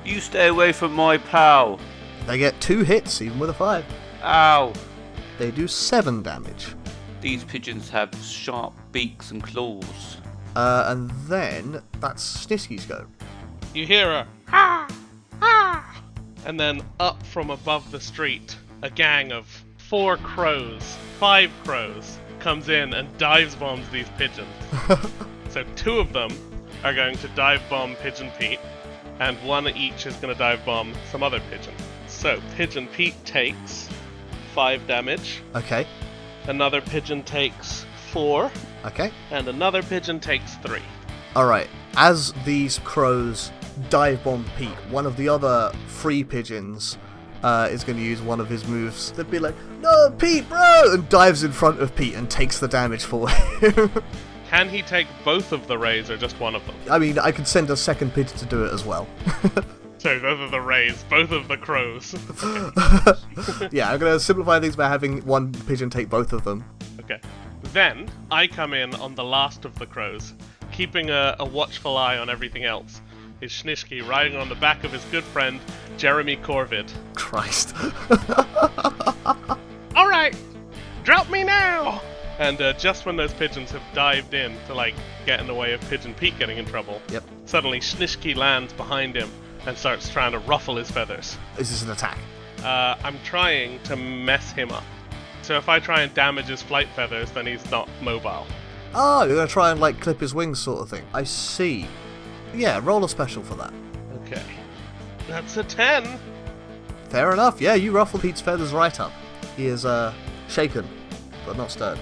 You stay away from my pal. They get 2 hits, even with a 5. Ow. They do 7 damage. These pigeons have sharp beaks and claws. And then that's Snisky's go. You hear a ha, ha, and then up from above the street, a gang of 5 crows, comes in and dives bombs these pigeons. So 2 of them are going to dive bomb Pigeon Pete, and 1 each is going to dive bomb some other pigeon. So Pigeon Pete takes 5 damage. Okay. Another pigeon takes 4. Okay. And another pigeon takes 3. Alright, as these crows dive bomb Pete, one of the other 3 pigeons is going to use one of his moves. They'd be like, no, Pete, bro! And dives in front of Pete and takes the damage for him. Can he take both of the rays or just one of them? I mean, I could send a second pigeon to do it as well. So both of the rays, both of the crows. Yeah, I'm going to simplify things by having one pigeon take both of them. Okay. Then, I come in on the last of the crows, keeping a watchful eye on everything else. Is Schnishky riding on the back of his good friend, Jeremy Corvid. Christ. Alright! Drop me now! And just when those pigeons have dived in to, get in the way of Pigeon Pete getting in trouble, Yep. suddenly Schnishky lands behind him and starts trying to ruffle his feathers. Is this an attack? I'm trying to mess him up. So if I try and damage his flight feathers, then he's not mobile. Oh, you're going to try and, clip his wings sort of thing. I see. Yeah, roll a special for that. Okay. That's a 10! Fair enough. Yeah, you ruffle Pete's feathers right up. He is, shaken, but not stirred.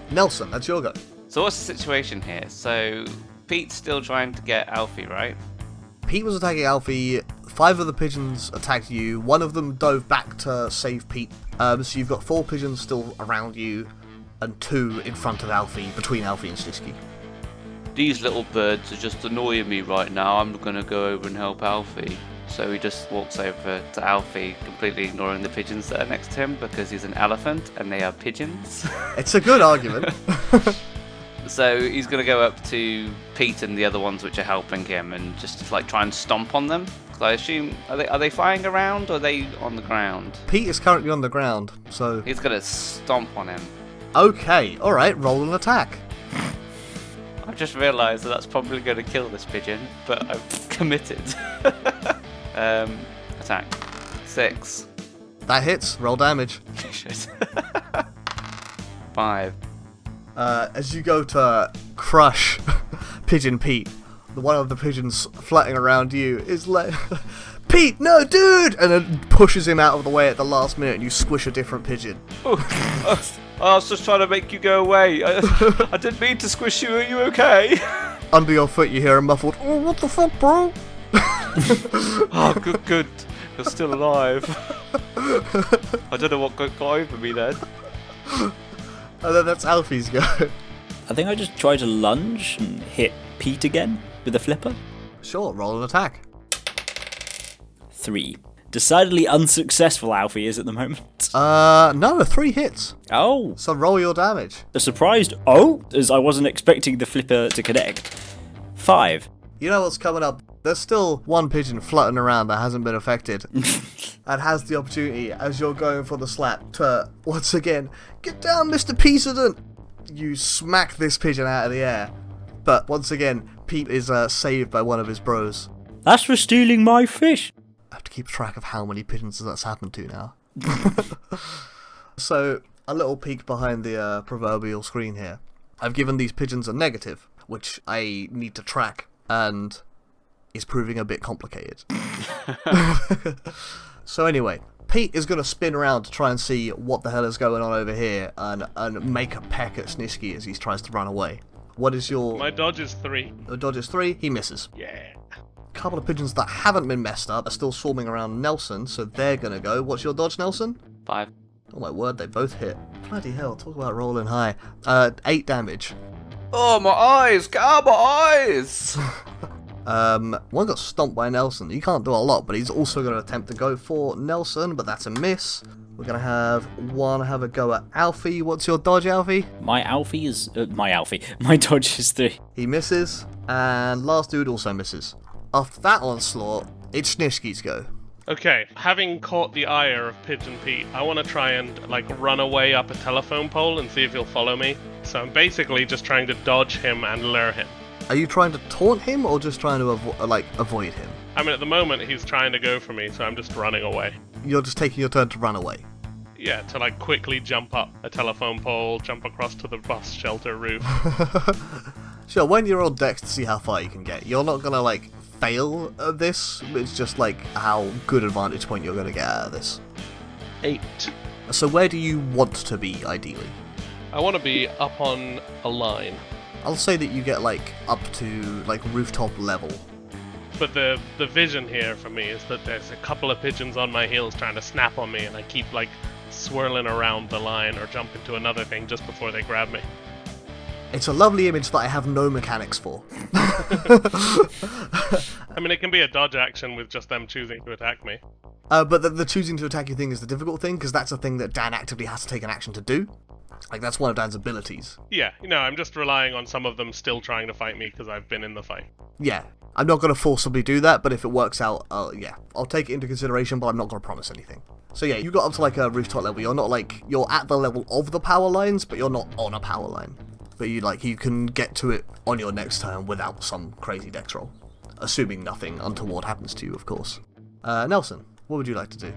Nelson, that's your go. So what's the situation here? So Pete's still trying to get Alfie, right? Pete was attacking Alfie. 5 of the pigeons attacked you. 1 of them dove back to save Pete. So you've got 4 pigeons still around you, and 2 in front of Alfie, between Alfie and Snisky. These little birds are just annoying me right now. I'm gonna go over and help Alfie. So he just walks over to Alfie, completely ignoring the pigeons that are next to him because he's an elephant and they are pigeons. It's a good argument. So he's gonna go up to Pete and the other ones which are helping him and just try and stomp on them. Because I assume are they flying around or are they on the ground? Pete is currently on the ground, so He's gonna stomp on him. Okay, alright, roll an attack. I've just realised that that's probably going to kill this pigeon, but I've committed. Attack. 6. That hits, roll damage. Shit. 5. As you go to crush Pigeon Pete, one of the pigeons flitting around you is like, Pete, no, dude! And then pushes him out of the way at the last minute and you squish a different pigeon. I was just trying to make you go away. I didn't mean to squish you. Are you okay? Under your foot you hear a muffled, oh, what the fuck, bro? Oh, good. You're still alive. I don't know what got over me then. And then that's Alfie's go. I think I just try to lunge and hit Pete again with a flipper. Sure, roll an attack. 3. Decidedly unsuccessful Alfie is at the moment. No, 3 hits. Oh, So roll your damage. a surprised as I wasn't expecting the flipper to connect. 5. You know what's coming up? There's still one pigeon flutting around that hasn't been affected. And has the opportunity, as you're going for the slap, to, once again, get down, Mr. President! You smack this pigeon out of the air. But once again, Pete is saved by one of his bros. That's for stealing my fish. I have to keep track of how many pigeons that's happened to now. So, a little peek behind the proverbial screen here. I've given these pigeons a negative, which I need to track, and is proving a bit complicated. So anyway, Pete is going to spin around to try and see what the hell is going on over here, and make a peck at Snisky as he tries to run away. What is your... My dodge is 3. Your dodge is 3, he misses. Yeah. Couple of pigeons that haven't been messed up are still swarming around Nelson, so they're going to go. What's your dodge, Nelson? 5. Oh my word, they both hit. Bloody hell, talk about rolling high. 8 damage. Oh, my eyes! Get out of my eyes! One got stomped by Nelson. He can't do a lot, but he's also going to attempt to go for Nelson, but that's a miss. We're going to have one have a go at Alfie. What's your dodge, Alfie? My dodge is 3. He misses, and last dude also misses. After that onslaught, it's Snishki's go. Okay, having caught the ire of Pigeon Pete, I want to try and, run away up a telephone pole and see if he'll follow me. So I'm basically just trying to dodge him and lure him. Are you trying to taunt him, or just trying to avoid him? I mean, at the moment, he's trying to go for me, so I'm just running away. You're just taking your turn to run away. Yeah, to, quickly jump up a telephone pole, jump across to the bus shelter roof. Sure, when you're on decks to see how far you can get, you're not going to, fail at this. It's just, how good a vantage point you're going to get out of this. 8. So where do you want to be, ideally? I want to be up on a line. I'll say that you get, up to, rooftop level. But the vision here for me is that there's a couple of pigeons on my heels trying to snap on me, and I keep, swirling around the line or jump into another thing just before they grab me. It's a lovely image that I have no mechanics for. I mean, it can be a dodge action with just them choosing to attack me. But the choosing to attack you thing is the difficult thing, because that's a thing that Dan actively has to take an action to do. That's one of Dan's abilities. Yeah, I'm just relying on some of them still trying to fight me because I've been in the fight. Yeah. I'm not going to forcibly do that, but if it works out, yeah. I'll take it into consideration, but I'm not going to promise anything. So yeah, you got up to a rooftop level. You're not you're at the level of the power lines, but you're not on a power line. But you can get to it on your next turn without some crazy dex roll. Assuming nothing untoward happens to you, of course. Nelson, what would you like to do?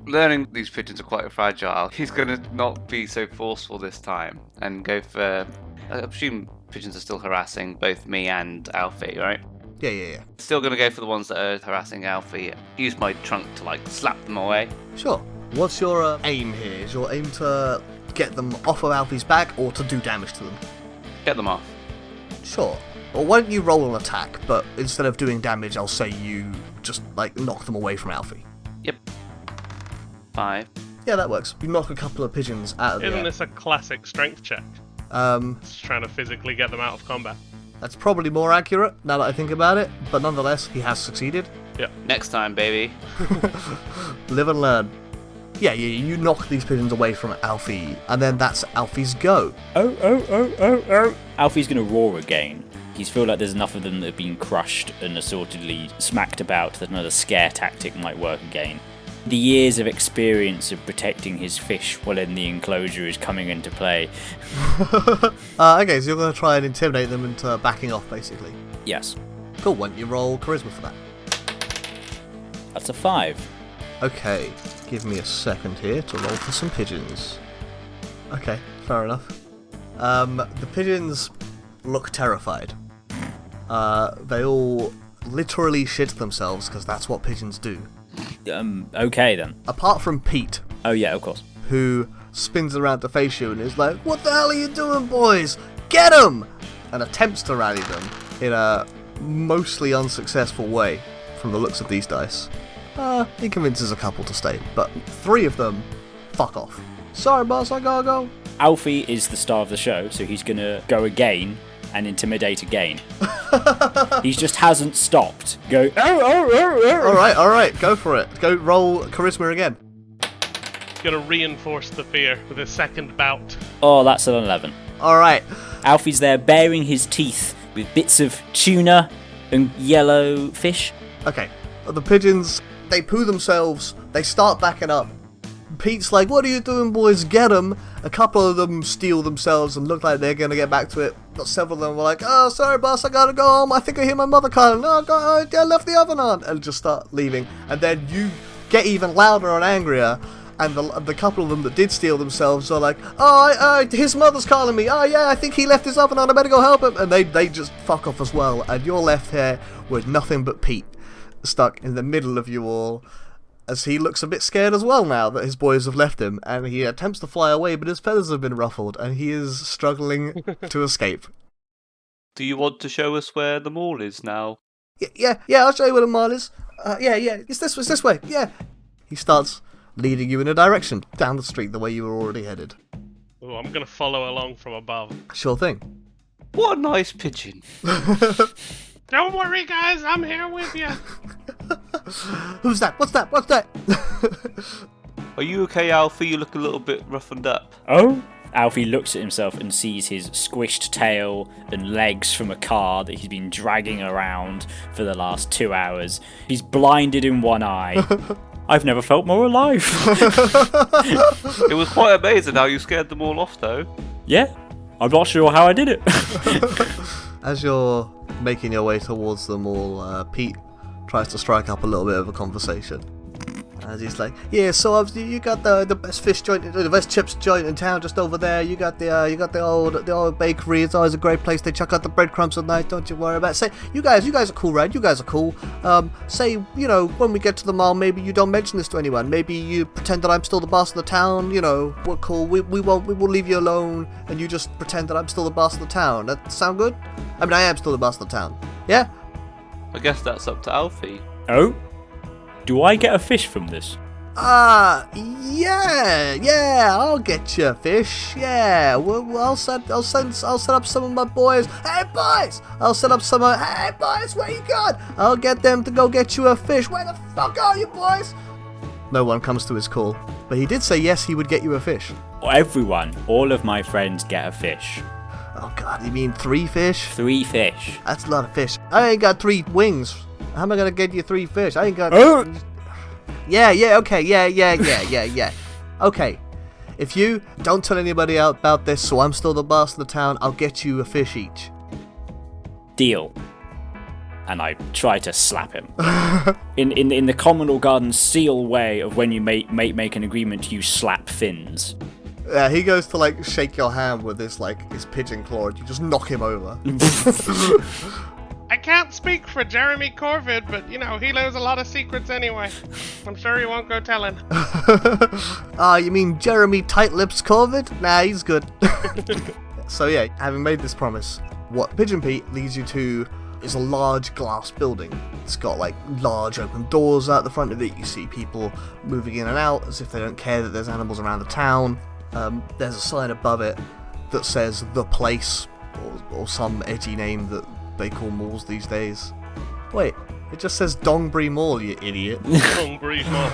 Learning these pigeons are quite fragile. He's going to not be so forceful this time and go for... I presume pigeons are still harassing both me and Alfie, right? Yeah. Still going to go for the ones that are harassing Alfie. Use my trunk to slap them away. Sure. What's your aim here? Is your aim to get them off of Alfie's back or to do damage to them? Get them off. Sure. Well, why don't you roll an attack, but instead of doing damage, I'll say you just, knock them away from Alfie. Yep. 5. Yeah, that works. You knock a couple of pigeons out of the Isn't air. this a classic strength check? Just trying to physically get them out of combat. That's probably more accurate, now that I think about it, but nonetheless, he has succeeded. Yep. Next time, baby. Live and learn. Yeah, you knock these pigeons away from Alfie, and then that's Alfie's go. Oh. Alfie's going to roar again. He's feel like there's enough of them that have been crushed and assortedly smacked about that another scare tactic might work again. The years of experience of protecting his fish while in the enclosure is coming into play. Okay, so you're going to try and intimidate them into backing off, basically. Yes. Cool, why don't you roll charisma for that? That's a 5. Okay, give me a second here to roll for some pigeons. Okay, fair enough. The pigeons look terrified. They all literally shit themselves, because that's what pigeons do. Okay then. Apart from Pete, Oh yeah, of course. who spins around to face you and is like, "What the hell are you doing, boys? Get 'em!" and attempts to rally them in a mostly unsuccessful way, from the looks of these dice. He convinces a couple to stay, but 3 of them fuck off. Sorry, boss, I gotta go. Alfie is the star of the show, so he's gonna go again and intimidate again. He just hasn't stopped. Go. Alright, go for it. Go roll charisma again. Gonna reinforce the fear with a second bout. Oh, that's an 11. Alright, Alfie's there baring his teeth with bits of tuna and yellow fish. okay. The pigeons, they poo themselves, they start backing up. Pete's like, "What are you doing, boys? Get 'em!" A couple of them steal themselves and look like they're going to get back to it. But several of them were like, "Oh, sorry, boss, I gotta go home. I think I hear my mother calling. No, I left the oven on." And just start leaving. And then you get even louder and angrier. And the couple of them that did steal themselves are like, "Oh, his mother's calling me. Oh, yeah, I think he left his oven on. I better go help him." And they just fuck off as well. And you're left here with nothing but Pete stuck in the middle of you all, as he looks a bit scared as well now that his boys have left him, and he attempts to fly away, but his feathers have been ruffled, and he is struggling to escape. Do you want to show us where the mall is now? Yeah, I'll show you where the mall is. Yeah, it's this way, yeah. He starts leading you in a direction, down the street the way you were already headed. Oh, I'm gonna follow along from above. Sure thing. What a nice pigeon. Don't worry, guys, I'm here with you. Who's that? What's that? Are you okay, Alfie? You look a little bit roughened up. Oh? Alfie looks at himself and sees his squished tail and legs from a car that he's been dragging around for the last 2 hours. He's blinded in one eye. I've never felt more alive. It was quite amazing how you scared them all off, though. Yeah, I'm not sure how I did it. As you're making your way towards them all, Pete tries to strike up a little bit of a conversation. As he's like, "Yeah, so obviously you got the best fish joint, the best chips joint in town, just over there. You got the old bakery. It's always a great place. They chuck out the breadcrumbs at night. Don't you worry about it. Say, you guys are cool, right? You guys are cool. Say, when we get to the mall, maybe you don't mention this to anyone. Maybe you pretend that I'm still the boss of the town. We're cool. We will leave you alone, and you just pretend that I'm still the boss of the town. That sound good? I mean, I am still the boss of the town. Yeah." I guess that's up to Alfie. Oh? Do I get a fish from this? Yeah, I'll get you a fish. Yeah, I'll set up some of my boys. Hey boys, I'll set up some. Hey boys, where you going? I'll get them to go get you a fish. Where the fuck are you boys? No one comes to his call, but he did say yes, he would get you a fish. Everyone, all of my friends get a fish. Oh god, you mean 3 fish? 3 fish. That's a lot of fish. I ain't got 3 wings. How am I gonna get you 3 fish? I ain't got. Oh! Yeah, okay, yeah. Okay, if you don't tell anybody out about this, so I'm still the boss of the town, I'll get you a fish each. Deal. And I try to slap him. in the Communal Garden seal way of when you make an agreement, you slap fins. Yeah, he goes to shake your hand with his pigeon claw, and you just knock him over. I can't speak for Jeremy Corvid, but, he knows a lot of secrets anyway. I'm sure he won't go telling. You mean Jeremy Tight-Lips Corvid? Nah, he's good. So yeah, having made this promise, what Pigeon Pete leads you to is a large glass building. It's got large open doors out the front of it. You see people moving in and out as if they don't care that there's animals around the town. There's a sign above it that says The Place, or some edgy name that they call malls these days. Wait, it just says Dongbury Mall, you idiot. Dongbury Mall.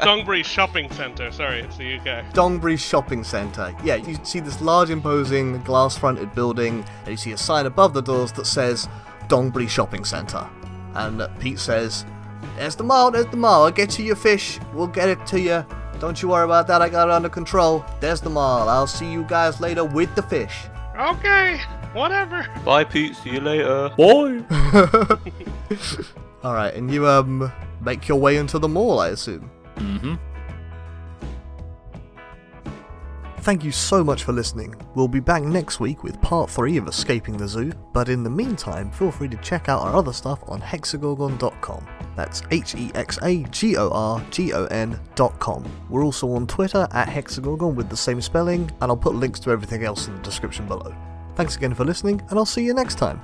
Dongbury Shopping Centre, sorry, it's the UK. Dongbury Shopping Centre. Yeah, you see this large imposing glass-fronted building, and you see a sign above the doors that says Dongbury Shopping Centre. And Pete says, There's the mall, I'll get you your fish. We'll get it to you. Don't you worry about that, I got it under control. There's the mall. I'll see you guys later with the fish. Okay, whatever. Bye, Pete. See you later. Boy. Alright, and you, make your way into the mall, I assume? Mm-hmm. Thank you so much for listening. We'll be back next week with part 3 of Escaping the Zoo, but in the meantime, feel free to check out our other stuff on hexagorgon.com. That's hexagorgon.com. We're also on Twitter at hexagorgon with the same spelling, and I'll put links to everything else in the description below. Thanks again for listening, and I'll see you next time.